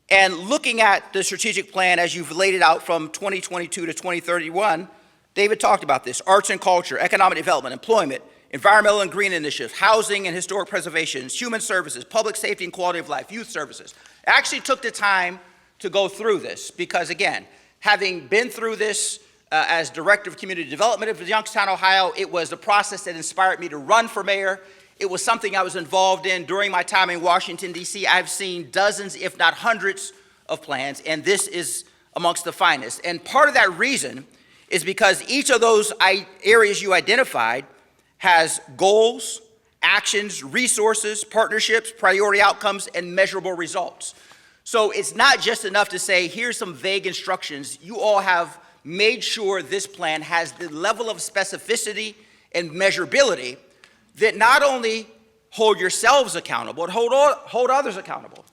And looking at the strategic plan as you've laid it out from 2022 to 2031, David talked about this: arts and culture, economic development, employment, environmental and green initiatives, housing and historic preservation, human services, public safety and quality of life, youth services. I actually took the time to go through this because, again, having been through this as Director of Community Development of Youngstown, Ohio, it was the process that inspired me to run for mayor. It was something I was involved in during my time in Washington, D.C. I've seen dozens, if not hundreds, of plans, and this is amongst the finest. And part of that reason is because each of those areas you identified has goals, actions, resources, partnerships, priority outcomes, and measurable results. So it's not just enough to say, here's some vague instructions. You all have made sure this plan has the level of specificity and measurability that not only hold yourselves accountable, but hold others accountable.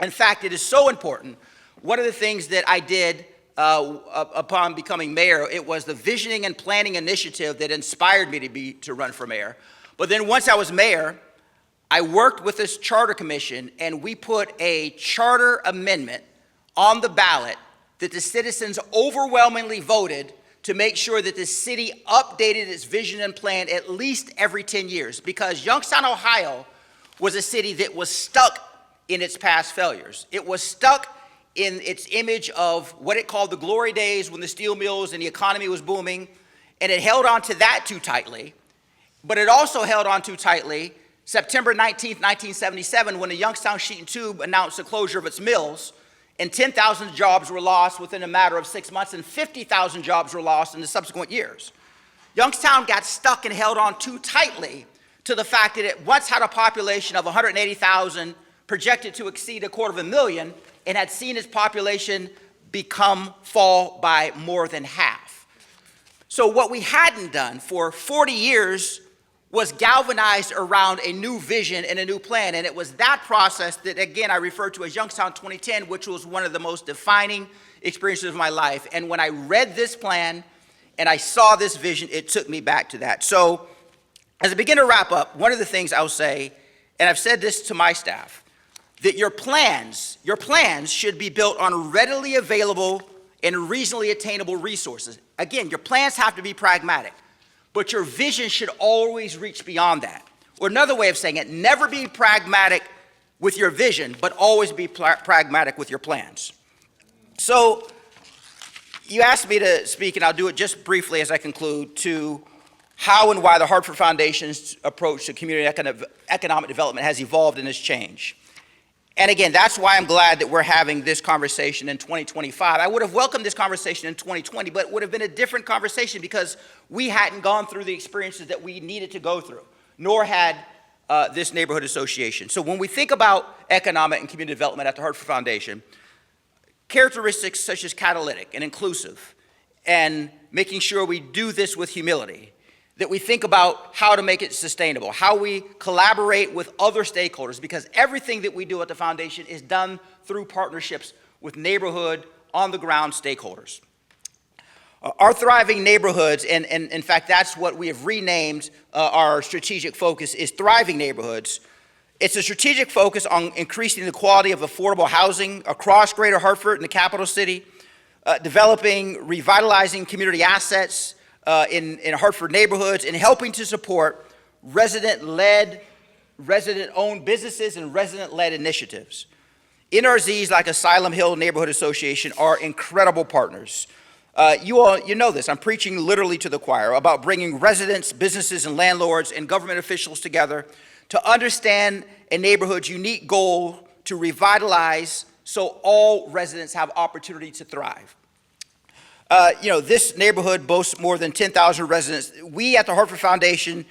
In fact, it is so important. One of the things that I did upon becoming mayor, it was the visioning and planning initiative that inspired me to run for mayor. But then once I was mayor, I worked with this charter commission, and we put a charter amendment on the ballot that the citizens overwhelmingly voted to make sure that the city updated its vision and plan at least every 10 years, because Youngstown, Ohio was a city that was stuck in its past failures. It was stuck in its image of what it called the glory days when the steel mills and the economy was booming, and it held on to that too tightly. But it also held on too tightly September 19th, 1977, when the Youngstown Sheet and Tube announced the closure of its mills, and 10,000 jobs were lost within a matter of 6 months, and 50,000 jobs were lost in the subsequent years. Youngstown got stuck and held on too tightly to the fact that it once had a population of 180,000, projected to exceed 250,000, and had seen its population fall by more than half. So what we hadn't done for 40 years was galvanized around a new vision and a new plan. And it was that process that, again, I refer to as Youngstown 2010, which was one of the most defining experiences of my life. And when I read this plan and I saw this vision, it took me back to that. So as I begin to wrap up, one of the things I'll say, and I've said this to my staff, that your plans should be built on readily available and reasonably attainable resources. Again, your plans have to be pragmatic, but your vision should always reach beyond that. Or another way of saying it, never be pragmatic with your vision, but always be pragmatic with your plans. So you asked me to speak, and I'll do it just briefly as I conclude, to how and why the Hartford Foundation's approach to community economic development has evolved and has changed. And again, that's why I'm glad that we're having this conversation in 2025. I would have welcomed this conversation in 2020, but it would have been a different conversation because we hadn't gone through the experiences that we needed to go through, nor had this neighborhood association. So when we think about economic and community development at the Hartford Foundation, characteristics such as catalytic and inclusive, and making sure we do this with humility, that we think about how to make it sustainable, how we collaborate with other stakeholders, because everything that we do at the foundation is done through partnerships with neighborhood, on-the-ground stakeholders. Our thriving neighborhoods, and in fact, that's what we have renamed our strategic focus, is thriving neighborhoods. It's a strategic focus on increasing the quality of affordable housing across Greater Hartford and the capital city, developing, revitalizing community assets, in Hartford neighborhoods, and helping to support resident-owned businesses and resident-led initiatives. NRZs like Asylum Hill Neighborhood Association are incredible partners. You know this, I'm preaching literally to the choir about bringing residents, businesses, and landlords and government officials together to understand a neighborhood's unique goal to revitalize so all residents have opportunity to thrive. This neighborhood boasts more than 10,000 residents. We at the Hartford Foundation,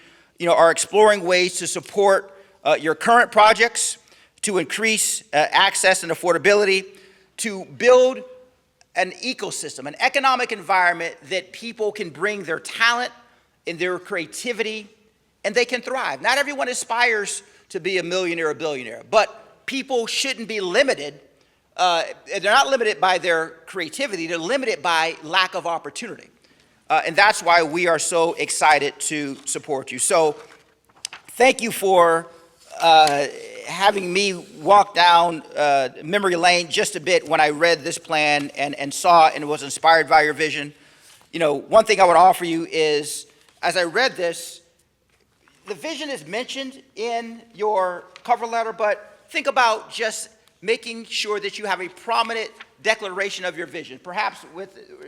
are exploring ways to support your current projects, to increase access and affordability, to build an ecosystem, an economic environment that people can bring their talent and their creativity, and they can thrive. Not everyone aspires to be a millionaire or billionaire, but people shouldn't be limited. They're not limited by their creativity, they're limited by lack of opportunity. And that's why we are so excited to support you. So thank you for having me walk down memory lane just a bit when I read this plan and saw it and was inspired by your vision. One thing I would offer you is, as I read this, the vision is mentioned in your cover letter, but think about just making sure that you have a prominent declaration of your vision, perhaps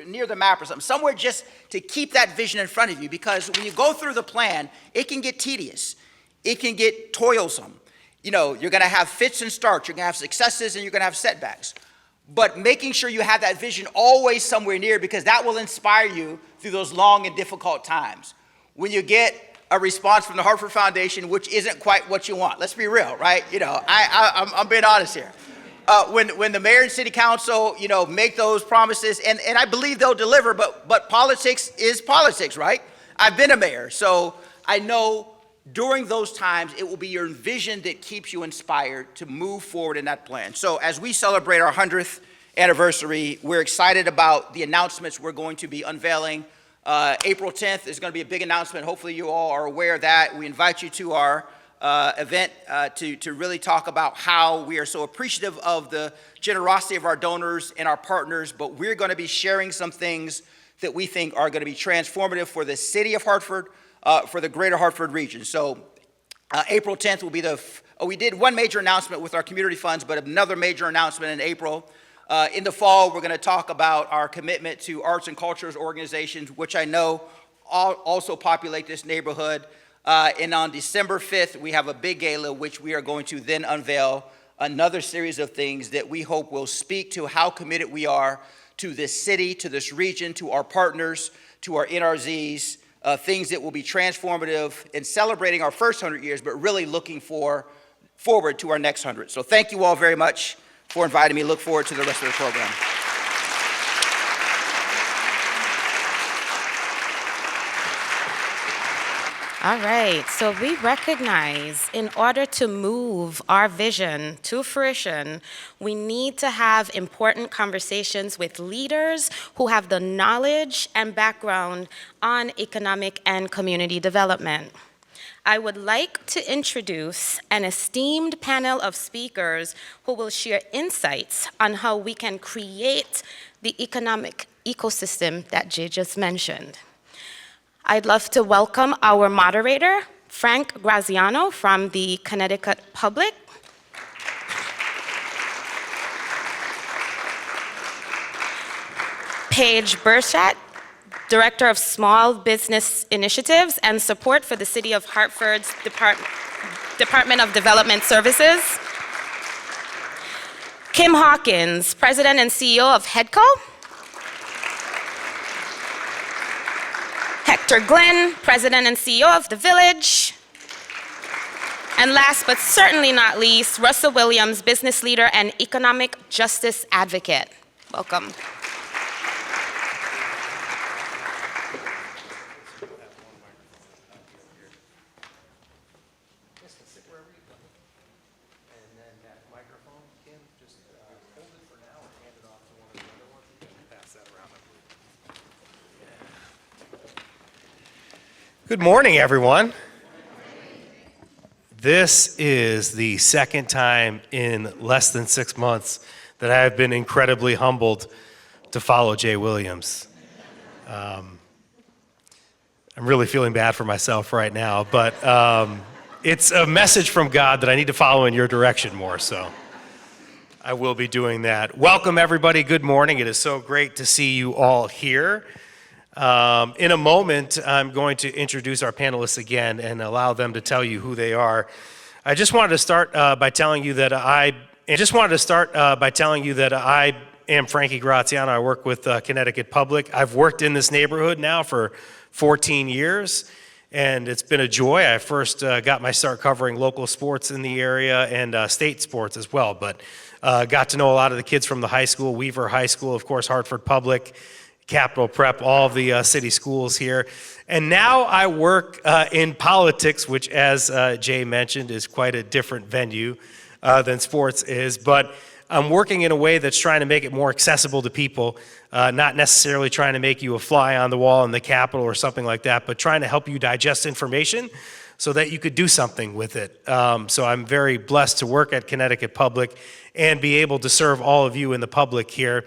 near the map or something, somewhere just to keep that vision in front of you, because when you go through the plan, it can get tedious. It can get toilsome. You're going to have fits and starts. You're going to have successes and you're going to have setbacks. But making sure you have that vision always somewhere near, because that will inspire you through those long and difficult times. When you get a response from the Hartford Foundation, which isn't quite what you want. Let's be real, right? I'm being honest here. When the mayor and city council, make those promises, and I believe they'll deliver, but politics is politics, right? I've been a mayor, so I know during those times, it will be your vision that keeps you inspired to move forward in that plan. So as we celebrate our 100th anniversary, we're excited about the announcements we're going to be unveiling. April 10th is going to be a big announcement. Hopefully you all are aware of that. We invite you to our event to really talk about how we are so appreciative of the generosity of our donors and our partners, but we're going to be sharing some things that we think are going to be transformative for the city of Hartford, for the greater Hartford region. So April 10th will be we did one major announcement with our community funds, but another major announcement in April. In the fall, we're going to talk about our commitment to arts and cultures organizations, which I know also populate this neighborhood. And on December 5th, we have a big gala, which we are going to then unveil another series of things that we hope will speak to how committed we are to this city, to this region, to our partners, to our NRZs, things that will be transformative in celebrating our first 100 years, but really looking forward to our next 100. So thank you all very much for inviting me. Look forward to the rest of the program. All right, so we recognize in order to move our vision to fruition, we need to have important conversations with leaders who have the knowledge and background on economic and community development. I would like to introduce an esteemed panel of speakers who will share insights on how we can create the economic ecosystem that Jay just mentioned. I'd love to welcome our moderator, Frank Graziano from the Connecticut Public. Paige Burchat, Director of Small Business Initiatives and Support for the City of Hartford's Department of Development Services. Kim Hawkins, President and CEO of HEDCO. Hector Glenn, President and CEO of The Village. And last but certainly not least, Russell Williams, business leader and economic justice advocate. Welcome. Good morning, everyone. This is the second time in less than 6 months that I have been incredibly humbled to follow Jay Williams. I'm really feeling bad for myself right now, but it's a message from God that I need to follow in your direction more so. I will be doing that. Welcome, everybody. Good morning. It is so great to see you all here. In a moment, I'm going to introduce our panelists again and allow them to tell you who they are. I just wanted to start by telling you that I am Frankie Graziano. I work with Connecticut Public. I've worked in this neighborhood now for 14 years, and it's been a joy. I first got my start covering local sports in the area and state sports as well, but got to know a lot of the kids from the high school, Weaver High School, of course, Hartford Public, Capital Prep, all of the city schools here. And now I work in politics, which, as Jay mentioned, is quite a different venue than sports is, but I'm working in a way that's trying to make it more accessible to people, not necessarily trying to make you a fly on the wall in the Capitol or something like that, but trying to help you digest information so that you could do something with it. So I'm very blessed to work at Connecticut Public and be able to serve all of you in the public here.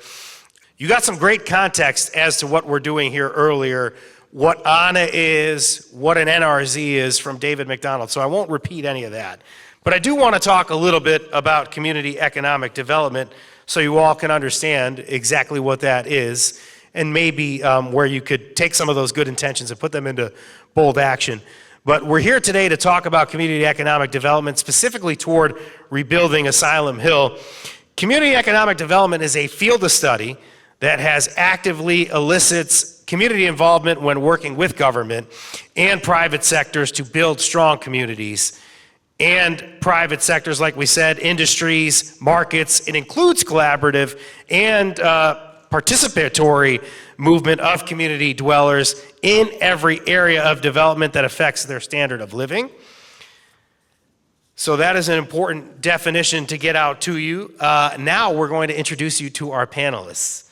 You got some great context as to what we're doing here earlier, what AHNA is, what an NRZ is from David McDonald, so I won't repeat any of that. But I do want to talk a little bit about community economic development so you all can understand exactly what that is and maybe where you could take some of those good intentions and put them into bold action. But we're here today to talk about community economic development, specifically toward rebuilding Asylum Hill. Community economic development is a field of study that has actively elicits community involvement when working with government and private sectors to build strong communities. And private sectors, like we said, industries, markets. It includes collaborative and participatory movement of community dwellers in every area of development that affects their standard of living. So that is an important definition to get out to you. Now we're going to introduce you to our panelists.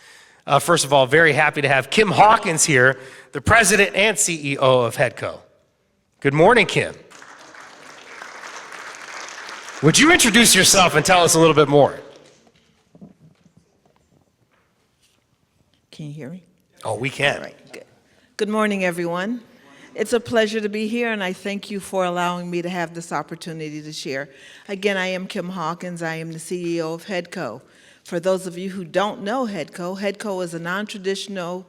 First of all, very happy to have Kim Hawkins here, the president and CEO of HEDCO. Good morning, Kim. Would you introduce yourself and tell us a little bit more? Can you hear me? Oh, we can. All right, good. Good morning, everyone. It's a pleasure to be here, and I thank you for allowing me to have this opportunity to share. Again, I am Kim Hawkins. I am the CEO of HEDCO. For those of you who don't know HEDCO is a non-traditional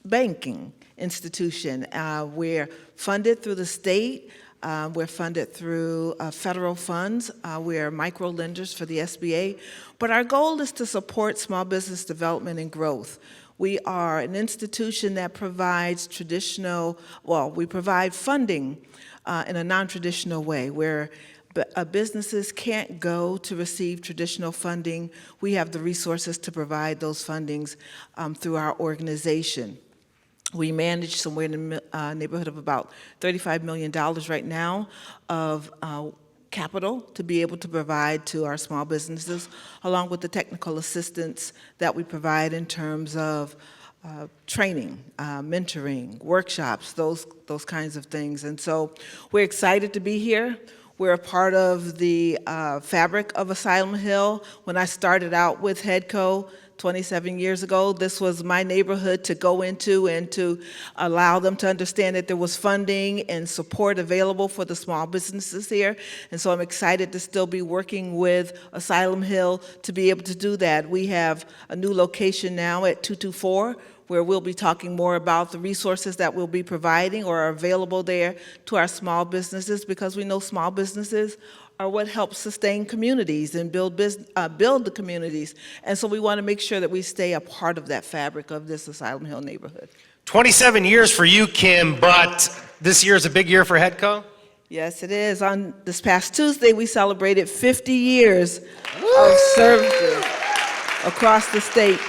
banking institution. We're funded through the state. We're funded through federal funds. We're micro lenders for the SBA. But our goal is to support small business development and growth. We are an institution that provides we provide funding in a non-traditional way where businesses can't go to receive traditional funding. We have the resources to provide those fundings through our organization. We manage somewhere in the neighborhood of about $35 million right now of capital to be able to provide to our small businesses, along with the technical assistance that we provide in terms of training, mentoring, workshops, those kinds of things. And so we're excited to be here. We're a part of the fabric of Asylum Hill. When I started out with HEDCO 27 years ago, this was my neighborhood to go into and to allow them to understand that there was funding and support available for the small businesses here. And so I'm excited to still be working with Asylum Hill to be able to do that. We have a new location now at 224, where we'll be talking more about the resources that we'll be providing or are available there to our small businesses, because we know small businesses are what helps sustain communities and build the communities. And so we want to make sure that we stay a part of that fabric of this Asylum Hill neighborhood. 27 years for you, Kim, but this year is a big year for HEDCO? Yes, it is. On this past Tuesday, we celebrated 50 years of services across the state.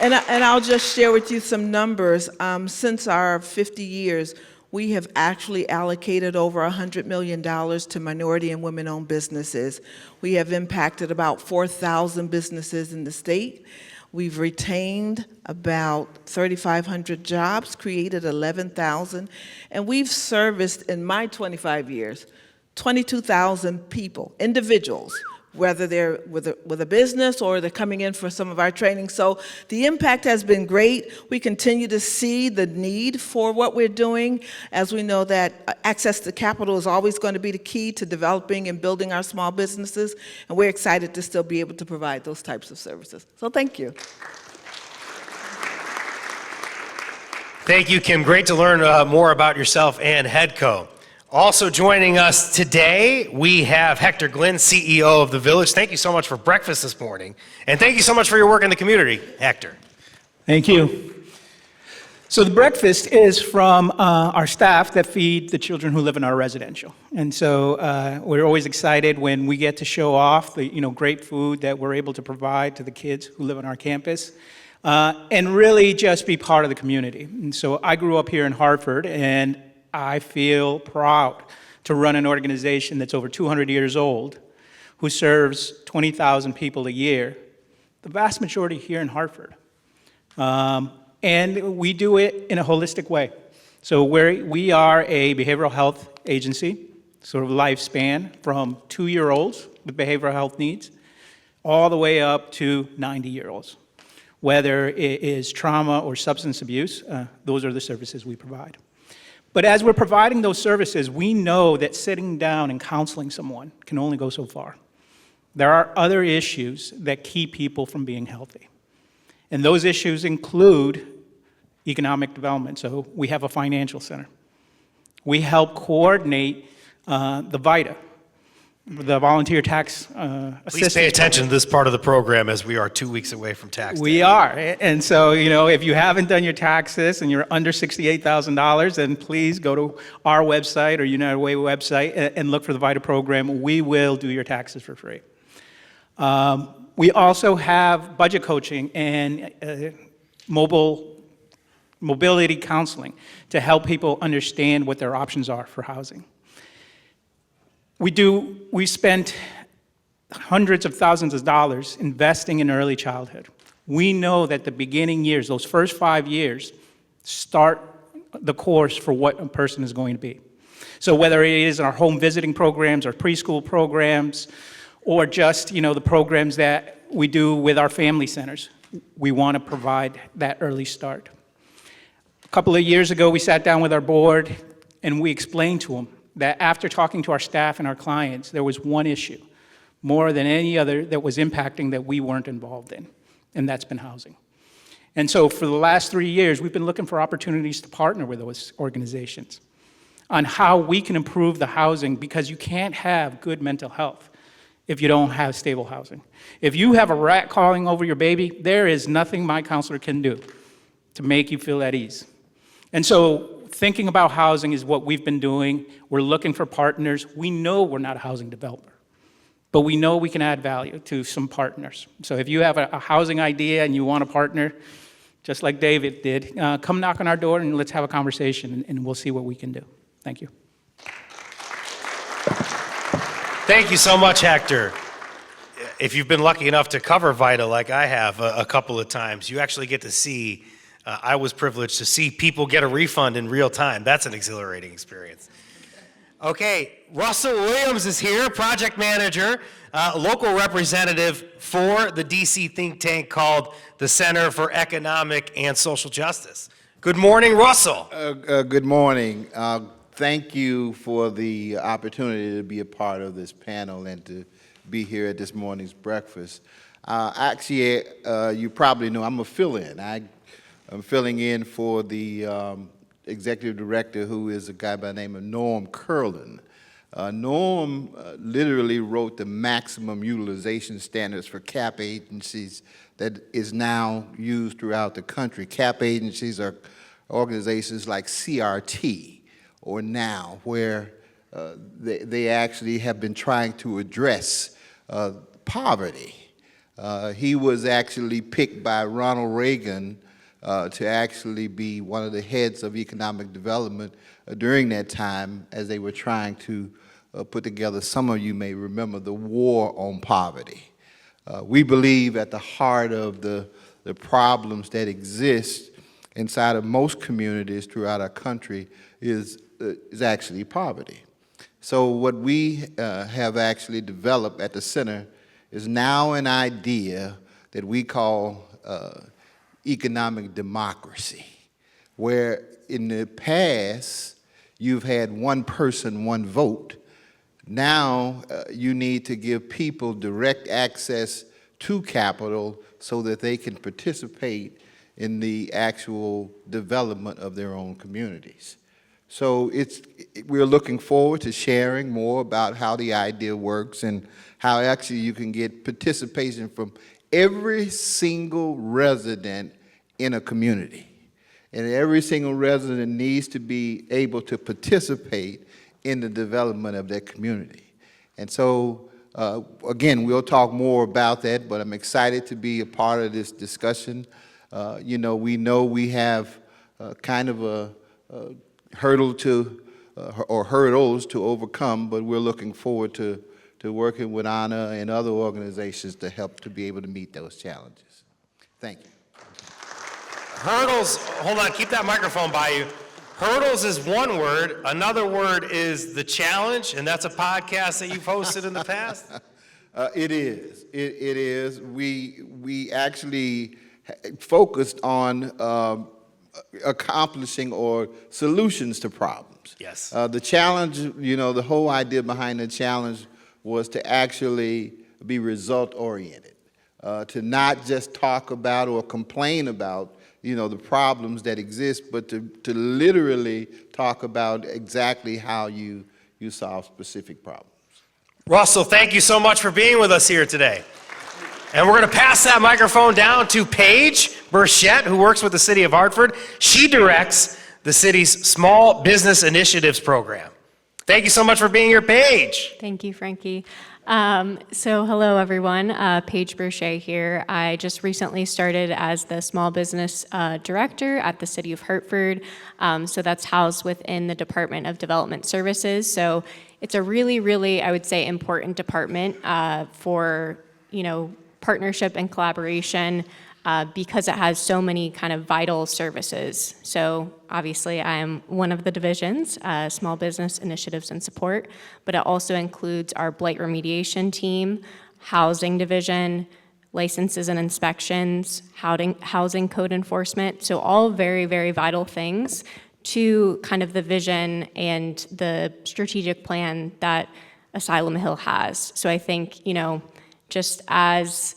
And I'll just share with you some numbers. Since our 50 years, we have actually allocated over $100 million to minority and women-owned businesses. We have impacted about 4,000 businesses in the state. We've retained about 3,500 jobs, created 11,000, and we've serviced, in my 25 years, 22,000 people, individuals, whether they're with a business or they're coming in for some of our training. So the impact has been great. We continue to see the need for what we're doing, as we know that access to capital is always going to be the key to developing and building our small businesses, and we're excited to still be able to provide those types of services. So thank you. Thank you, Kim. Great to learn more about yourself and HEDCO. Also joining us today, we have Hector Glynn, CEO of The Village. Thank you so much for breakfast this morning. And thank you so much for your work in the community, Hector. Thank you. So the breakfast is from our staff that feed the children who live in our residential. And so we're always excited when we get to show off the great food that we're able to provide to the kids who live on our campus. And really just be part of the community. And so I grew up here in Hartford, and I feel proud to run an organization that's over 200 years old, who serves 20,000 people a year, the vast majority here in Hartford. And we do it in a holistic way. So we are a behavioral health agency, sort of lifespan from 2-year-olds with behavioral health needs, all the way up to 90-year-olds. Whether it is trauma or substance abuse, those are the services we provide. But as we're providing those services, we know that sitting down and counseling someone can only go so far. There are other issues that keep people from being healthy. And those issues include economic development. So we have a financial center. We help coordinate the VITA, the volunteer tax assistance. Please pay attention to this part of the program, as we are 2 weeks away from tax day. We are. And so, if you haven't done your taxes and you're under $68,000, then please go to our website or United Way website and look for the VITA program. We will do your taxes for free. We also have budget coaching and mobility counseling to help people understand what their options are for housing. We spent hundreds of thousands of dollars investing in early childhood. We know that the beginning years, those first 5 years, start the course for what a person is going to be. So whether it is our home visiting programs, our preschool programs, or just, the programs that we do with our family centers, we want to provide that early start. A couple of years ago, we sat down with our board and we explained to them that after talking to our staff and our clients, there was one issue, more than any other, that was impacting that we weren't involved in, and that's been housing. And so for the last 3 years, we've been looking for opportunities to partner with those organizations on how we can improve the housing, because you can't have good mental health if you don't have stable housing. If you have a rat crawling over your baby, there is nothing my counselor can do to make you feel at ease. And so thinking about housing is what we've been doing. We're looking for partners. We know we're not a housing developer, but we know we can add value to some partners. So if you have a housing idea and you want to partner, just like David did, come knock on our door and let's have a conversation, and we'll see what we can do. Thank you. Thank you so much, Hector. If you've been lucky enough to cover VITA like I have a couple of times, you actually get to see, I was privileged to see people get a refund in real time. That's an exhilarating experience. Okay, Russell Williams is here, project manager, local representative for the DC think tank called the Center for Economic and Social Justice. Good morning, Russell. Good morning. Thank you for the opportunity to be a part of this panel and to be here at this morning's breakfast. Actually, you probably know I'm a fill-in. I'm filling in for the executive director, who is a guy by the name of Norm Curlin. Norm literally wrote the maximum utilization standards for CAP agencies that is now used throughout the country. CAP agencies are organizations like CRT or NOW, where they actually have been trying to address poverty. He was actually picked by Ronald Reagan to actually be one of the heads of economic development during that time, as they were trying to put together, some of you may remember, the war on poverty. We believe at the heart of the problems that exist inside of most communities throughout our country is actually poverty. So what we have actually developed at the center is now an idea that we call economic democracy, where in the past you've had one person, one vote. Now you need to give people direct access to capital so that they can participate in the actual development of their own communities. So we're looking forward to sharing more about how the idea works and how actually you can get participation from every single resident in a community. And every single resident needs to be able to participate in the development of their community. And so, again, we'll talk more about that, but I'm excited to be a part of this discussion. We know we have kind of a hurdle to, or hurdles to overcome, but we're looking forward to working with AHNA and other organizations to help to be able to meet those challenges. Thank you. Hurdles, hold on, keep that microphone by you. Hurdles is one word. Another word is the challenge, and that's a podcast that you've hosted in the past? It is. It is. We actually focused on accomplishing or solutions to problems. Yes. The challenge, the whole idea behind the challenge was to actually be result-oriented, to not just talk about or complain about the problems that exist, but to literally talk about exactly how you solve specific problems. Russell, thank you so much for being with us here today. And we're going to pass that microphone down to Paige Burchett, who works with the City of Hartford. She directs the city's Small Business Initiatives Program. Thank you so much for being here, Paige. Thank you, Frankie. So hello, everyone. Paige Burchett here. I just recently started as the Small Business Director at the City of Hartford. So that's housed within the Department of Development Services. So it's a really, really, I would say, important department for, partnership and collaboration because it has so many kind of vital services. So obviously I am one of the divisions, Small Business Initiatives and Support, but it also includes our blight remediation team, housing division, licenses and inspections, housing code enforcement. So all very, very vital things to kind of the vision and the strategic plan that Asylum Hill has. So I think, just as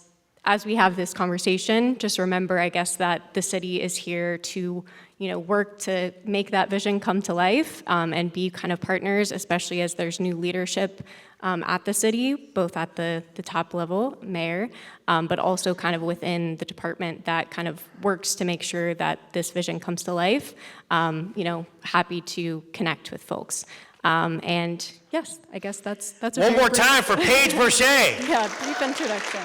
we have this conversation, just remember, I guess, that the city is here to, work to make that vision come to life and be kind of partners, especially as there's new leadership at the city, both at the top level, mayor, but also kind of within the department that kind of works to make sure that this vision comes to life. Happy to connect with folks. And yes, I guess that's one more time for Paige Burchett. Yeah, brief introduction.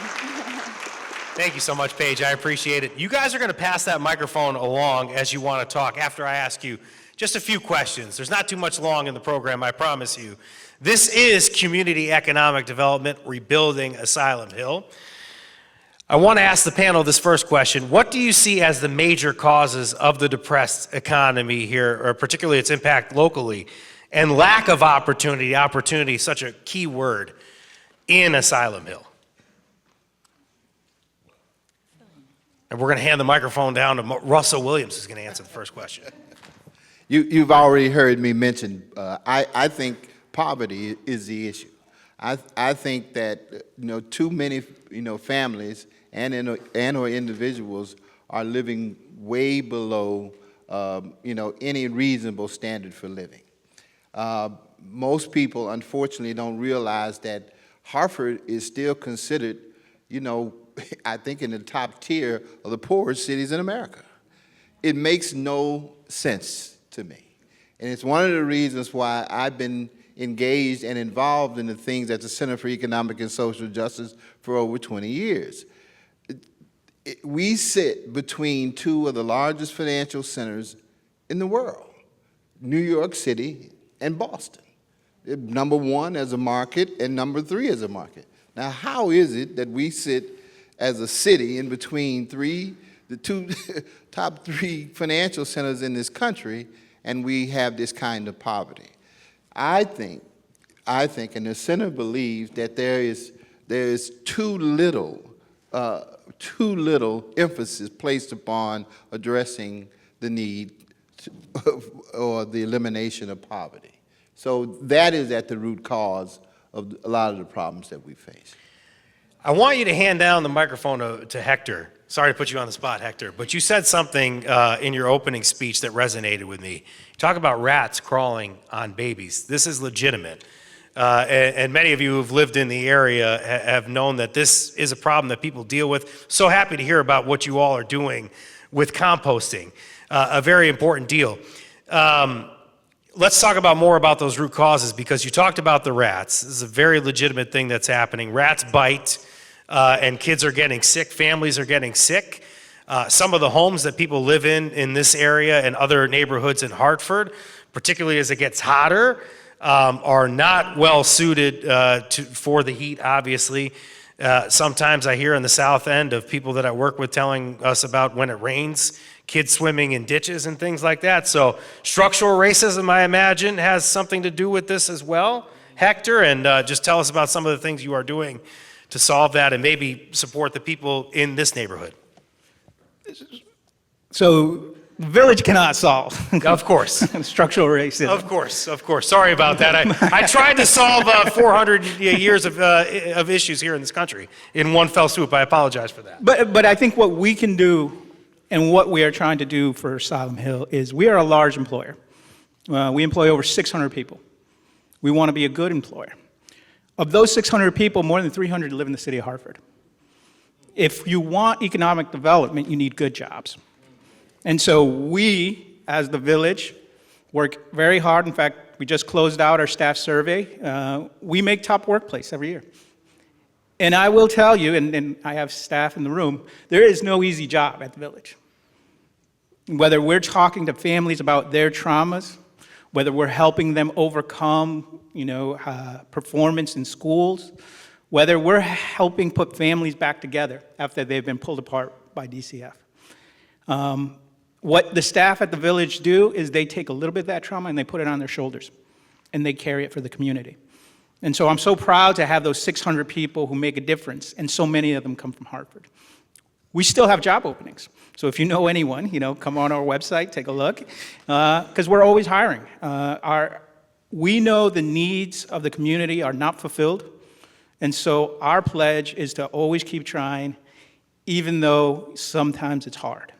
Thank you so much, Paige. I appreciate it. You guys are going to pass that microphone along as you want to talk after I ask you just a few questions. There's not too much long in the program, I promise you. This is Community Economic Development, Rebuilding Asylum Hill. I want to ask the panel this first question. What do you see as the major causes of the depressed economy here, or particularly its impact locally, and lack of opportunity, such a key word, in Asylum Hill? And we're going to hand the microphone down to Russell Williams, who's going to answer the first question. You've already heard me mention, I think poverty is the issue. I think that too many families and or individuals are living way below any reasonable standard for living. Most people, unfortunately, don't realize that Hartford is still considered, I think, in the top tier of the poorest cities in America. It makes no sense to me. And it's one of the reasons why I've been engaged and involved in the things at the Center for Economic and Social Justice for over 20 years. We sit between two of the largest financial centers in the world, New York City and Boston. Number one as a market and number three as a market. Now, how is it that we sit as a city in between the two top three financial centers in this country, and we have this kind of poverty? I think, and the center believes that there is there's too little emphasis placed upon addressing the need or the elimination of poverty. So that is at the root cause of a lot of the problems that we face. I want you to hand down the microphone to Hector. Sorry to put you on the spot, Hector, but you said something in your opening speech that resonated with me. You talk about rats crawling on babies. This is legitimate. And many of you who've lived in the area have known that this is a problem that people deal with. So happy to hear about what you all are doing with composting, a very important deal. Let's talk about more about those root causes, because you talked about the rats. This is a very legitimate thing that's happening. Rats bite, and kids are getting sick, families are getting sick. Some of the homes that people live in this area and other neighborhoods in Hartford, particularly as it gets hotter, are not well suited for the heat, obviously. Sometimes I hear in the South End of people that I work with telling us about when it rains, kids swimming in ditches and things like that. So structural racism, I imagine, has something to do with this as well. Hector, and just tell us about some of the things you are doing to solve that and maybe support the people in this neighborhood. So the village cannot solve. Of course. Structural racism. Of course. Sorry about that. I tried to solve 400 years of issues here in this country in one fell swoop. I apologize for that. But I think what we can do and what we are trying to do for Asylum Hill is we are a large employer. We employ over 600 people. We want to be a good employer. Of those 600 people, more than 300 live in the city of Hartford. If you want economic development, you need good jobs. And so we, as the village, work very hard. In fact, we just closed out our staff survey. We make top workplace every year. And I will tell you, and I have staff in the room, there is no easy job at the village. Whether we're talking to families about their traumas, whether we're helping them overcome, performance in schools, whether we're helping put families back together after they've been pulled apart by DCF. What the staff at the village do is they take a little bit of that trauma and they put it on their shoulders, and they carry it for the community. And so I'm so proud to have those 600 people who make a difference, and so many of them come from Hartford. We still have job openings. So if you know anyone, come on our website, take a look, because we're always hiring. We know the needs of the community are not fulfilled, and so our pledge is to always keep trying, even though sometimes it's hard.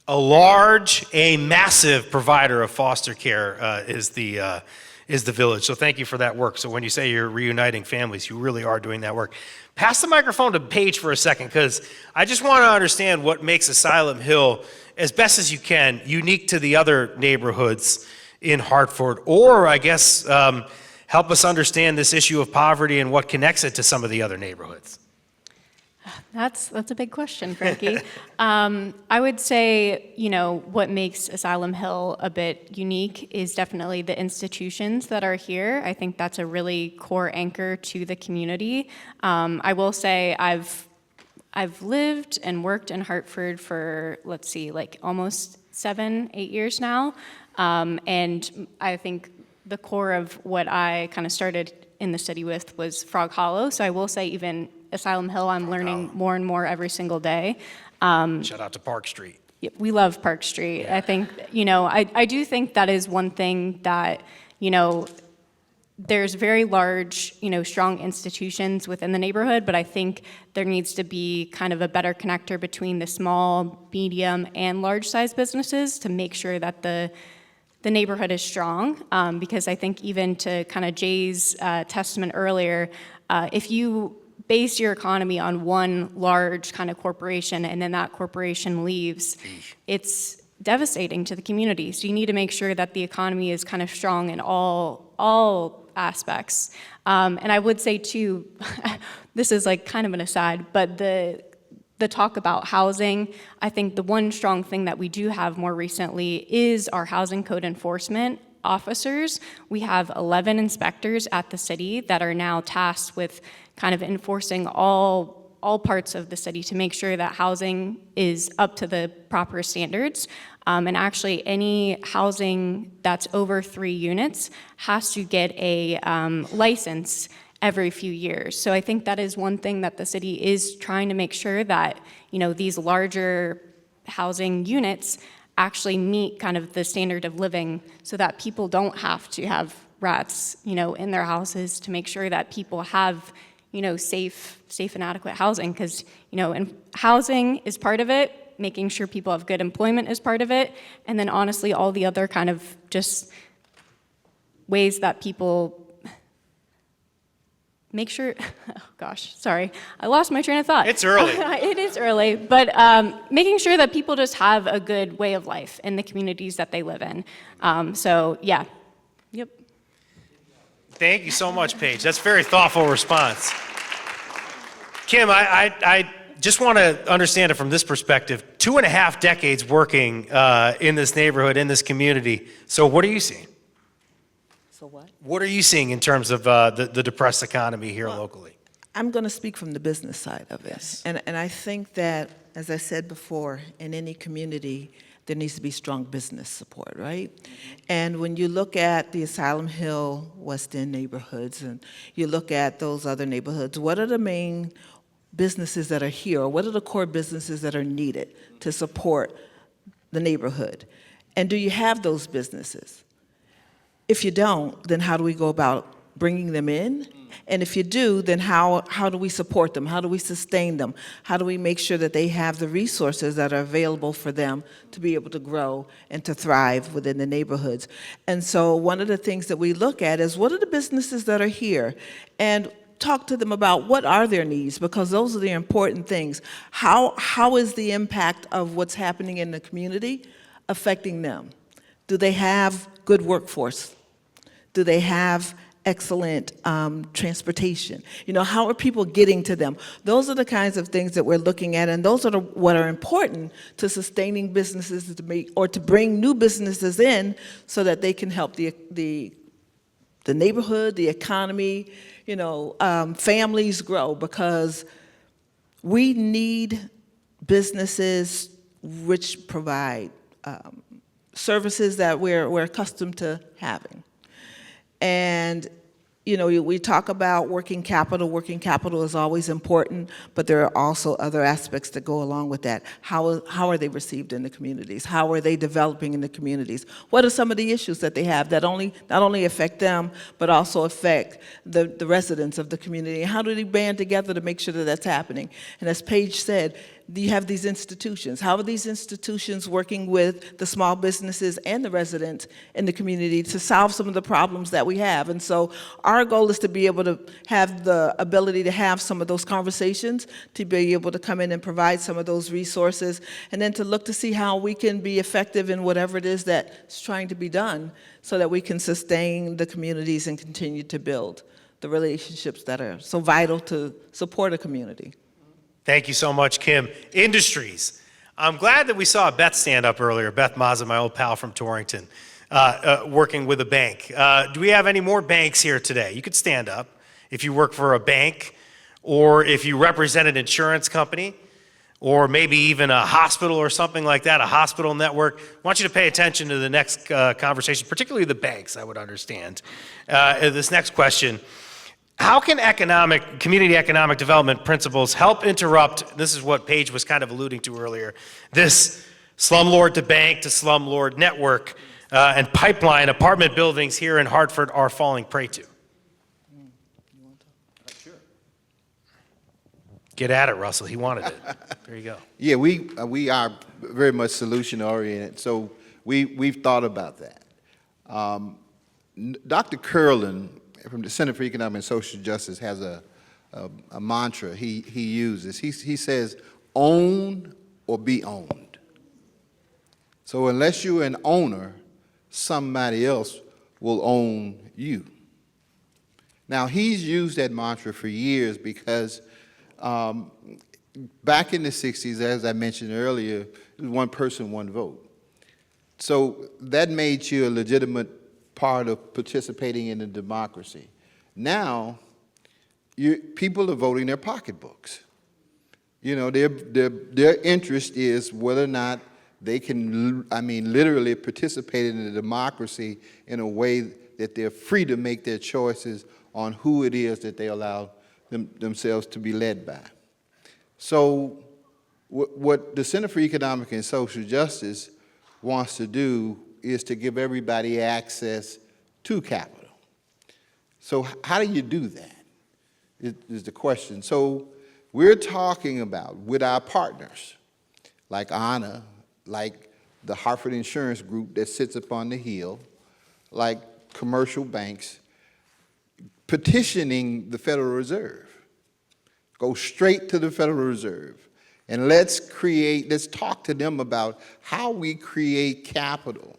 A massive provider of foster care is the village. So thank you for that work. So when you say you're reuniting families, you really are doing that work. Pass the microphone to Paige for a second, because I just want to understand what makes Asylum Hill, as best as you can, unique to the other neighborhoods in Hartford, or I guess help us understand this issue of poverty and what connects it to some of the other neighborhoods. That's a big question, Frankie. I would say, what makes Asylum Hill a bit unique is definitely the institutions that are here. I think that's a really core anchor to the community. I will say I've lived and worked in Hartford for, almost 7-8 years now. And I think the core of what I kind of started in the city with was Frog Hollow. So I will say even Asylum Hill, I'm learning more and more every single day. Shout out to Park Street. We love Park Street. Yeah. I think, I do think that is one thing that, there's very large, strong institutions within the neighborhood, but I think there needs to be kind of a better connector between the small, medium, and large-sized businesses to make sure that the neighborhood is strong, because I think even to kind of Jay's testament earlier, if you base your economy on one large kind of corporation and then that corporation leaves, it's devastating to the community. So you need to make sure that the economy is kind of strong in all aspects. And I would say too, this is kind of an aside, but the talk about housing, I think the one strong thing that we do have more recently is our housing code enforcement officers. We have 11 inspectors at the city that are now tasked with kind of enforcing all parts of the city to make sure that housing is up to the proper standards. And actually, any housing that's over 3 units has to get a license every few years. So I think that is one thing that the city is trying to make sure that, these larger housing units actually meet kind of the standard of living so that people don't have to have rats, in their houses, to make sure that people have, safe and adequate housing. Because, and housing is part of it, making sure people have good employment is part of it, and then honestly, all the other kind of just ways that people make sure, oh gosh, sorry, I lost my train of thought. It's early. It is early, but making sure that people just have a good way of life in the communities that they live in. So yeah, yep. Thank you so much, Paige. That's a very thoughtful response. Kim, I just want to understand it from this perspective. 2.5 decades working in this neighborhood, in this community. So what are you seeing? So what? What are you seeing in terms of the depressed economy here locally? I'm going to speak from the business side of it. Yes. And I think that, as I said before, in any community, there needs to be strong business support, right? And when you look at the Asylum Hill, West End neighborhoods, and you look at those other neighborhoods, what are the main businesses that are here, or what are the core businesses that are needed to support the neighborhood? And do you have those businesses? If you don't, then how do we go about bringing them in? And if you do, then how do we support them? How do we sustain them? How do we make sure that they have the resources that are available for them to be able to grow and to thrive within the neighborhoods? And so one of the things that we look at is, what are the businesses that are here? And talk to them about what are their needs, because those are the important things. How is the impact of what's happening in the community affecting them? Do they have good workforce? Do they have excellent transportation? How are people getting to them? Those are the kinds of things that we're looking at, and those are what are important to sustaining businesses to bring new businesses in so that they can help the neighborhood, the economy, families grow, because we need businesses which provide services that we're accustomed to having. And, we talk about working capital. Working capital is always important, but there are also other aspects that go along with that. How are they received in the communities? How are they developing in the communities? What are some of the issues that they have that not only affect them, but also affect the residents of the community? How do they band together to make sure that that's happening? And as Paige said, you have these institutions. How are these institutions working with the small businesses and the residents in the community to solve some of the problems that we have? And so our goal is to be able to have the ability to have some of those conversations, to be able to come in and provide some of those resources, and then to look to see how we can be effective in whatever it is that's trying to be done so that we can sustain the communities and continue to build the relationships that are so vital to support a community. Thank you so much, Kim. Industries. I'm glad that we saw Beth stand up earlier, Beth Mazza, my old pal from Torrington, working with a bank. Do we have any more banks here today? You could stand up if you work for a bank, or if you represent an insurance company, or maybe even a hospital or something like that, a hospital network. I want you to pay attention to the next conversation, particularly the banks, I would understand. This next question. How can community economic development principles help interrupt, this is what Paige was kind of alluding to earlier, this slumlord to bank to slumlord network and pipeline apartment buildings here in Hartford are falling prey to? Get at it, Russell. He wanted it. There you go. Yeah, we are very much solution oriented, so we've thought about that. Dr. Curlin from the Center for Economic and Social Justice has a mantra he uses. He says, own or be owned. So unless you're an owner, somebody else will own you. Now, he's used that mantra for years because back in the 60s, as I mentioned earlier, it was one person, one vote. So that made you a legitimate part of participating in the democracy. Now, people are voting their pocketbooks. Their interest is whether or not they can, literally participate in the democracy in a way that they're free to make their choices on who it is that they allow themselves to be led by. So what the Center for Economic and Social Justice wants to do is to give everybody access to capital. So how do you do that, is the question. So we're talking about, with our partners, like AHNA, like the Hartford Insurance Group that sits upon the Hill, like commercial banks, petitioning the Federal Reserve. Go straight to the Federal Reserve. And let's talk to them about how we create capital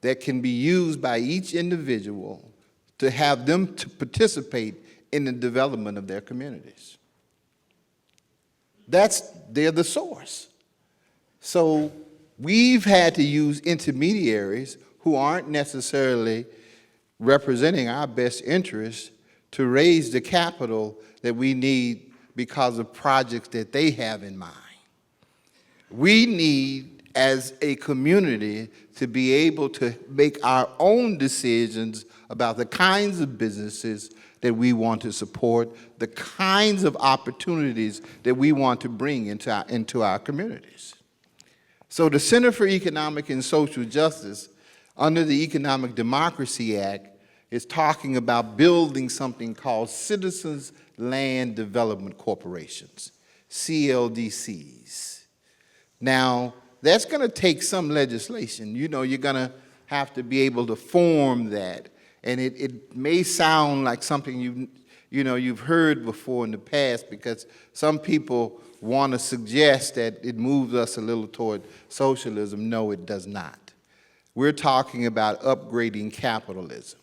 that can be used by each individual to have them to participate in the development of their communities. They're the source. So we've had to use intermediaries who aren't necessarily representing our best interests to raise the capital that we need because of projects that they have in mind. We need, as a community, to be able to make our own decisions about the kinds of businesses that we want to support, the kinds of opportunities that we want to bring into our communities. So the Center for Economic and Social Justice, under the Economic Democracy Act, is talking about building something called Citizens Land Development Corporations, CLDCs. Now, that's going to take some legislation. You know, you're going to have to be able to form that. And it may sound like something you've heard before in the past, because some people want to suggest that it moves us a little toward socialism. No, it does not. We're talking about upgrading capitalism.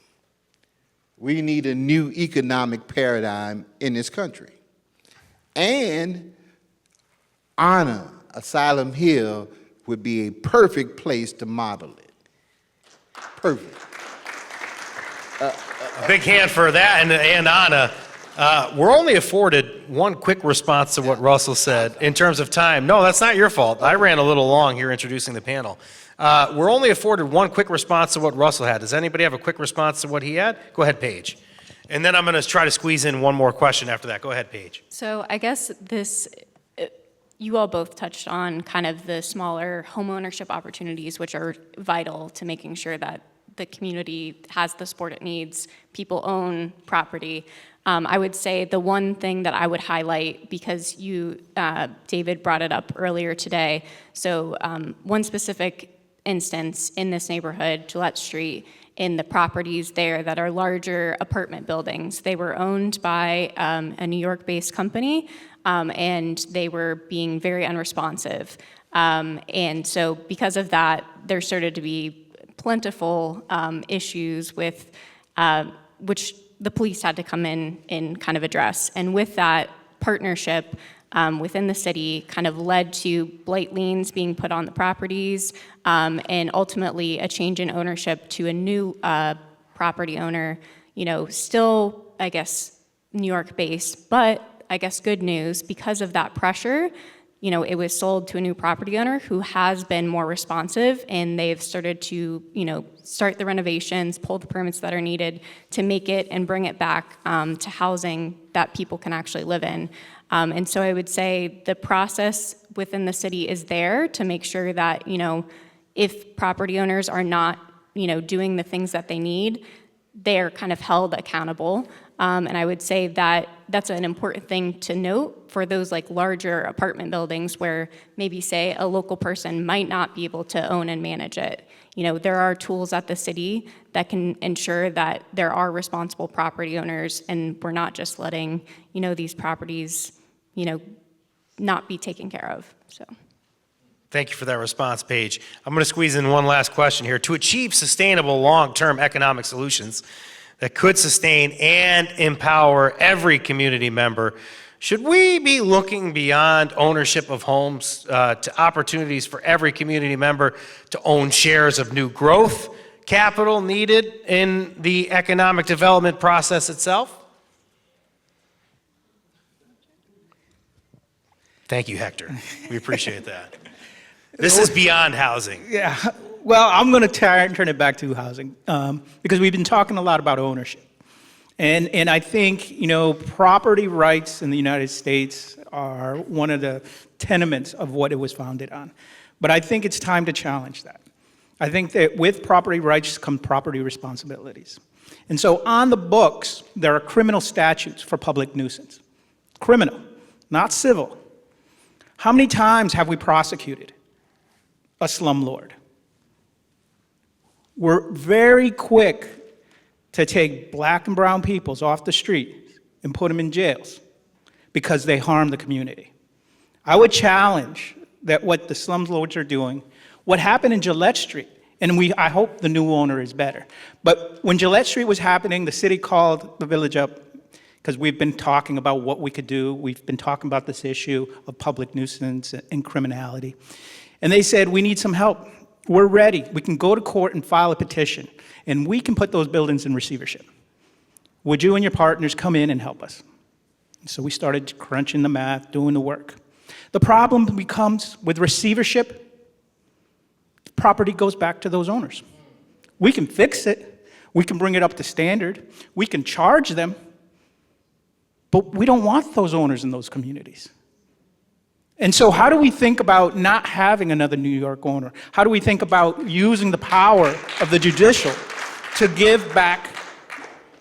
We need a new economic paradigm in this country. And AHNA, Asylum Hill, would be a perfect place to model it. Perfect. A big hand for that, and AHNA. We're only afforded one quick response to what Russell said in terms of time. No, that's not your fault. I ran a little long here introducing the panel. We're only afforded one quick response to what Russell had. Does anybody have a quick response to what he had? Go ahead, Paige. And then I'm going to try to squeeze in one more question after that. Go ahead, Paige. So I guess you all both touched on kind of the smaller homeownership opportunities, which are vital to making sure that the community has the support it needs, people own property. I would say the one thing that I would highlight, because you, David, brought it up earlier today, so one specific instance in this neighborhood, Gillette Street, in the properties there that are larger apartment buildings, they were owned by a New York-based company, and they were being very unresponsive. And so because of that, there started to be plentiful issues with which the police had to come in and kind of address. And with that partnership within the city kind of led to blight liens being put on the properties, and ultimately a change in ownership to a new property owner, still, I guess, New York based, but I guess good news, because of that pressure, it was sold to a new property owner who has been more responsive, and they've started to, start the renovations, pull the permits that are needed to make it and bring it back to housing that people can actually live in. And so I would say the process within the city is there to make sure that, if property owners are not, doing the things that they need, they're kind of held accountable. And I would say that that's an important thing to note for those like larger apartment buildings where maybe say a local person might not be able to own and manage it. There are tools at the city that can ensure that there are responsible property owners, and we're not just letting, these properties, not be taken care of, so. Thank you for that response, Paige. I'm going to squeeze in one last question here. To achieve sustainable long-term economic solutions that could sustain and empower every community member, should we be looking beyond ownership of homes to opportunities for every community member to own shares of new growth capital needed in the economic development process itself? Thank you, Hector. We appreciate that. This is beyond housing. Yeah, well, I'm going to turn it back to housing because we've been talking a lot about ownership. And I think, property rights in the United States are one of the tenements of what it was founded on. But I think it's time to challenge that. I think that with property rights come property responsibilities. And so on the books, there are criminal statutes for public nuisance. Criminal, not civil. How many times have we prosecuted a slumlord? We're very quick to take black and brown peoples off the street and put them in jails because they harm the community. I would challenge that what the slumlords are doing, what happened in Gillette Street, and I hope the new owner is better, but when Gillette Street was happening, the city called the village up because we've been talking about what we could do. We've been talking about this issue of public nuisance and criminality. And they said, we need some help. We're ready. We can go to court and file a petition, and we can put those buildings in receivership. Would you and your partners come in and help us? So we started crunching the math, doing the work. The problem becomes with receivership, property goes back to those owners. We can fix it. We can bring it up to standard. We can charge them. But we don't want those owners in those communities. And so how do we think about not having another New York owner? How do we think about using the power of the judicial to give back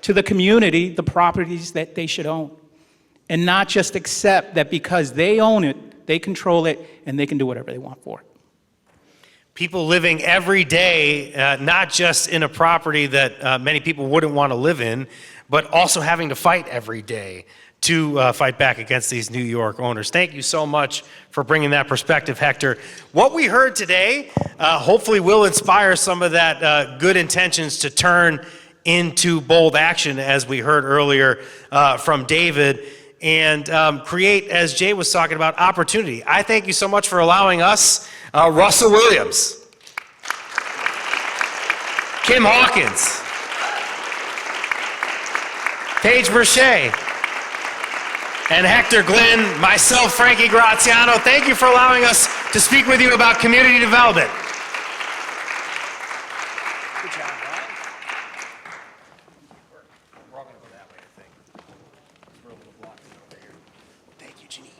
to the community the properties that they should own? And not just accept that because they own it, they control it, and they can do whatever they want for it. People living every day, not just in a property that many people wouldn't want to live in, but also having to fight every day to fight back against these New York owners. Thank you so much for bringing that perspective, Hector. What we heard today hopefully will inspire some of that good intentions to turn into bold action, as we heard earlier from David, and create, as Jay was talking about, opportunity. I thank you so much for allowing us, Russell Williams, Kim Hawkins, Paige Berchet, and Hector Glynn, myself, Frankie Graziano. Thank you for allowing us to speak with you about community development. Good job, Brian. We're all going to go that way, I think. We're a little blocked over here. Thank you, Janine.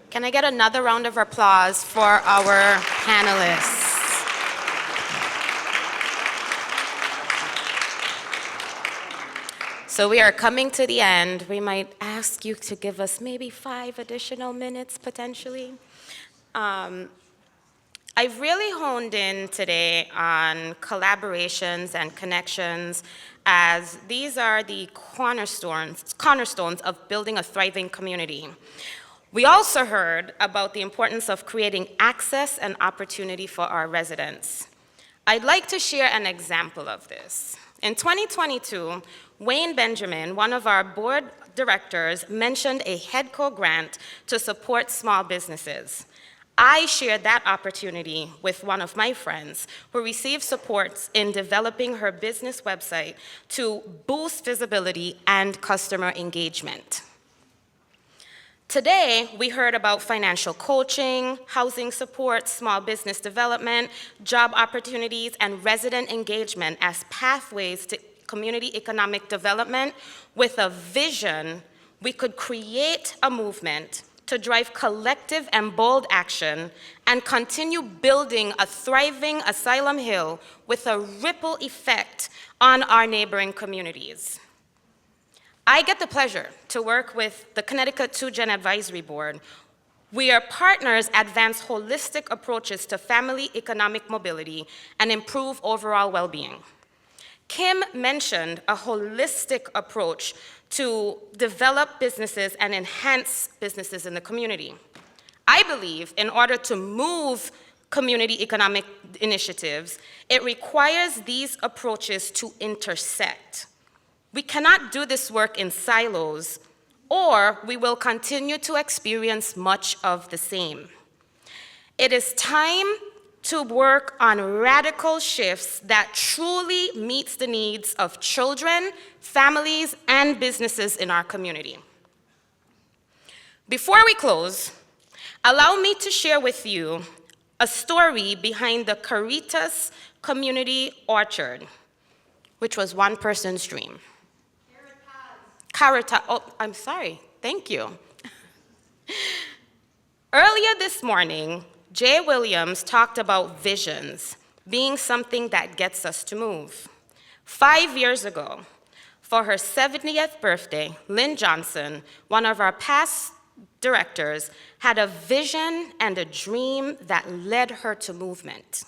Can I get another round of applause for our panelists? So we are coming to the end. We might ask you to give us maybe 5 additional minutes, potentially. I've really honed in today on collaborations and connections, as these are the cornerstones of building a thriving community. We also heard about the importance of creating access and opportunity for our residents. I'd like to share an example of this. In 2022, Wayne Benjamin, one of our board directors, mentioned a HEDCO grant to support small businesses. I shared that opportunity with one of my friends who received support in developing her business website to boost visibility and customer engagement. Today, we heard about financial coaching, housing support, small business development, job opportunities, and resident engagement as pathways to community economic development. With a vision, we could create a movement to drive collective and bold action and continue building a thriving Asylum Hill with a ripple effect on our neighboring communities. I get the pleasure to work with the Connecticut 2Gen Advisory Board. We are partners advance holistic approaches to family economic mobility and improve overall well-being. Kim mentioned a holistic approach to develop businesses and enhance businesses in the community. I believe in order to move community economic initiatives, it requires these approaches to intersect. We cannot do this work in silos, or we will continue to experience much of the same. It is time to work on radical shifts that truly meets the needs of children, families, and businesses in our community. Before we close, Allow me to share with you a story behind the Caritas Community Orchard, which was one person's dream. Caritas, oh, I'm sorry, thank you. Earlier this morning, Jay Williams talked about visions being something that gets us to move. 5 years ago, for her 70th birthday, Lynn Johnson, one of our past directors, had a vision and a dream that led her to movement.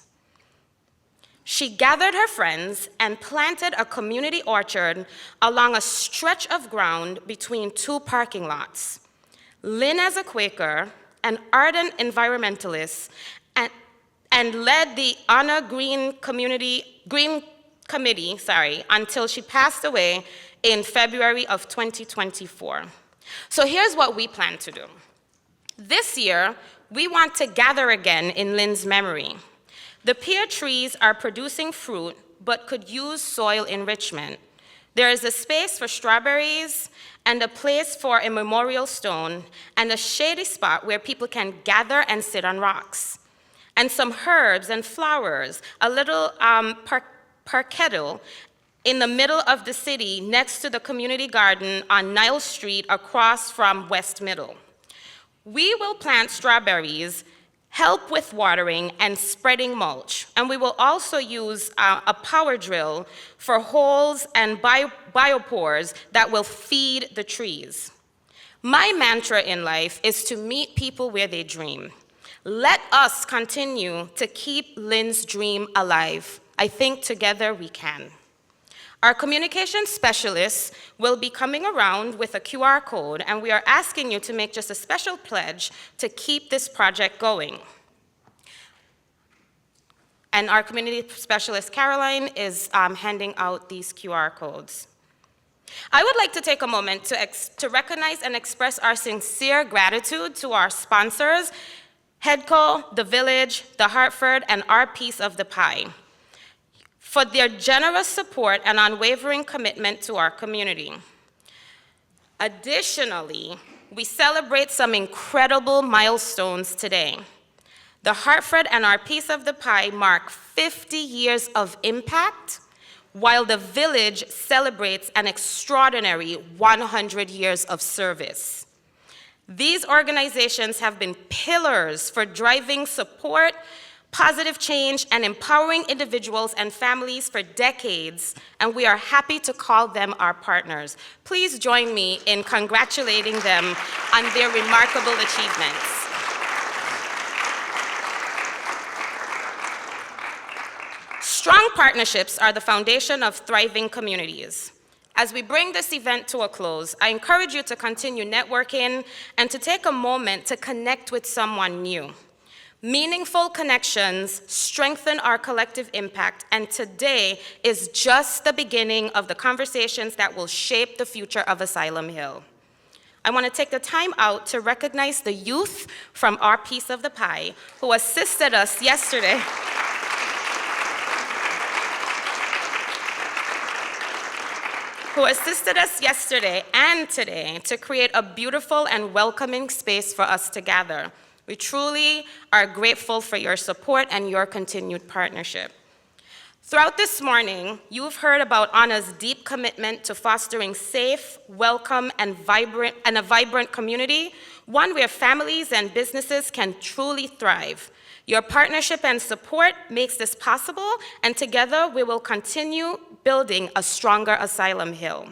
She gathered her friends and planted a community orchard along a stretch of ground between two parking lots. Lynn, as a Quaker, an ardent environmentalist, and led the AHNA Green Committee until she passed away in February of 2024. So here's what we plan to do. This year, we want to gather again in Lynn's memory. The pear trees are producing fruit, but could use soil enrichment. There is a space for strawberries and a place for a memorial stone and a shady spot where people can gather and sit on rocks. And some herbs and flowers, a little parquettal in the middle of the city next to the community garden on Nile Street across from West Middle. We will plant strawberries, help with watering and spreading mulch, and we will also use a power drill for holes and biopores that will feed the trees. My mantra in life is to meet people where they dream. Let us continue to keep Lynn's dream alive. I think together we can. Our communication specialists will be coming around with a QR code, and we are asking you to make just a special pledge to keep this project going. And our community specialist, Caroline, is handing out these QR codes. I would like to take a moment to recognize and express our sincere gratitude to our sponsors, HEDCO, The Village, The Hartford, and Our Piece of the Pie, for their generous support and unwavering commitment to our community. Additionally, we celebrate some incredible milestones today. The Hartford and Our Piece of the Pie mark 50 years of impact, while the Village celebrates an extraordinary 100 years of service. These organizations have been pillars for driving support, positive change, and empowering individuals and families for decades, and we are happy to call them our partners. Please join me in congratulating them on their remarkable achievements. Strong partnerships are the foundation of thriving communities. As we bring this event to a close, I encourage you to continue networking and to take a moment to connect with someone new. Meaningful connections strengthen our collective impact, and today is just the beginning of the conversations that will shape the future of Asylum Hill. I want to take the time out to recognize the youth from Our Piece of the Pie who assisted us yesterday. And today to create a beautiful and welcoming space for us to gather. We truly are grateful for your support and your continued partnership. Throughout this morning, you've heard about AHNA's deep commitment to fostering safe, welcome, and a vibrant community, one where families and businesses can truly thrive. Your partnership and support makes this possible, and together we will continue building a stronger Asylum Hill.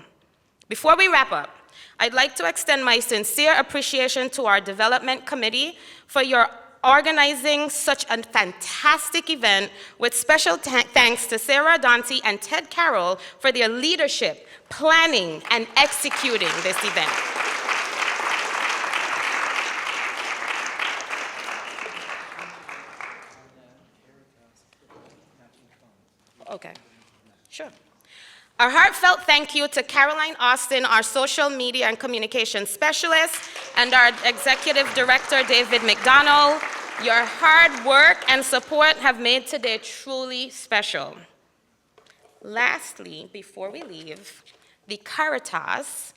Before we wrap up, I'd like to extend my sincere appreciation to our development committee for your organizing such a fantastic event, with special thanks to Sarah Dante and Ted Carroll for their leadership, planning, and executing this event. Okay, sure. A heartfelt thank you to Caroline Austin, our social media and communication specialist, and our executive director, David McDonald. Your hard work and support have made today truly special. Lastly, before we leave, the Caritas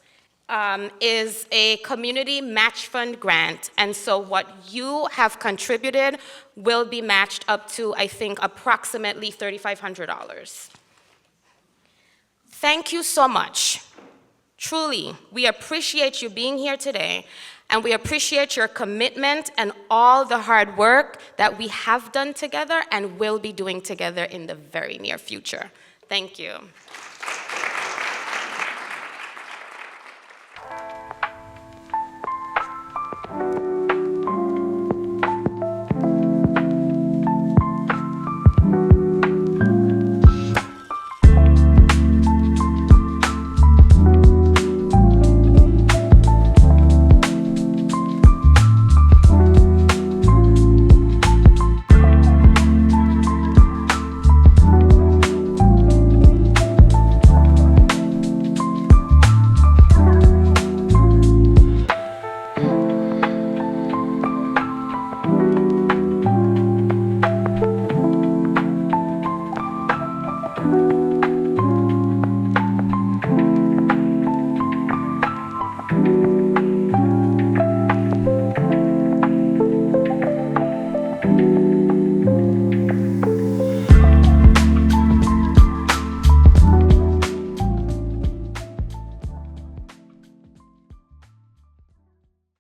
is a community match fund grant. And so what you have contributed will be matched up to, I think, approximately $3,500. Thank you so much. Truly, we appreciate you being here today, and we appreciate your commitment and all the hard work that we have done together and will be doing together in the very near future. Thank you.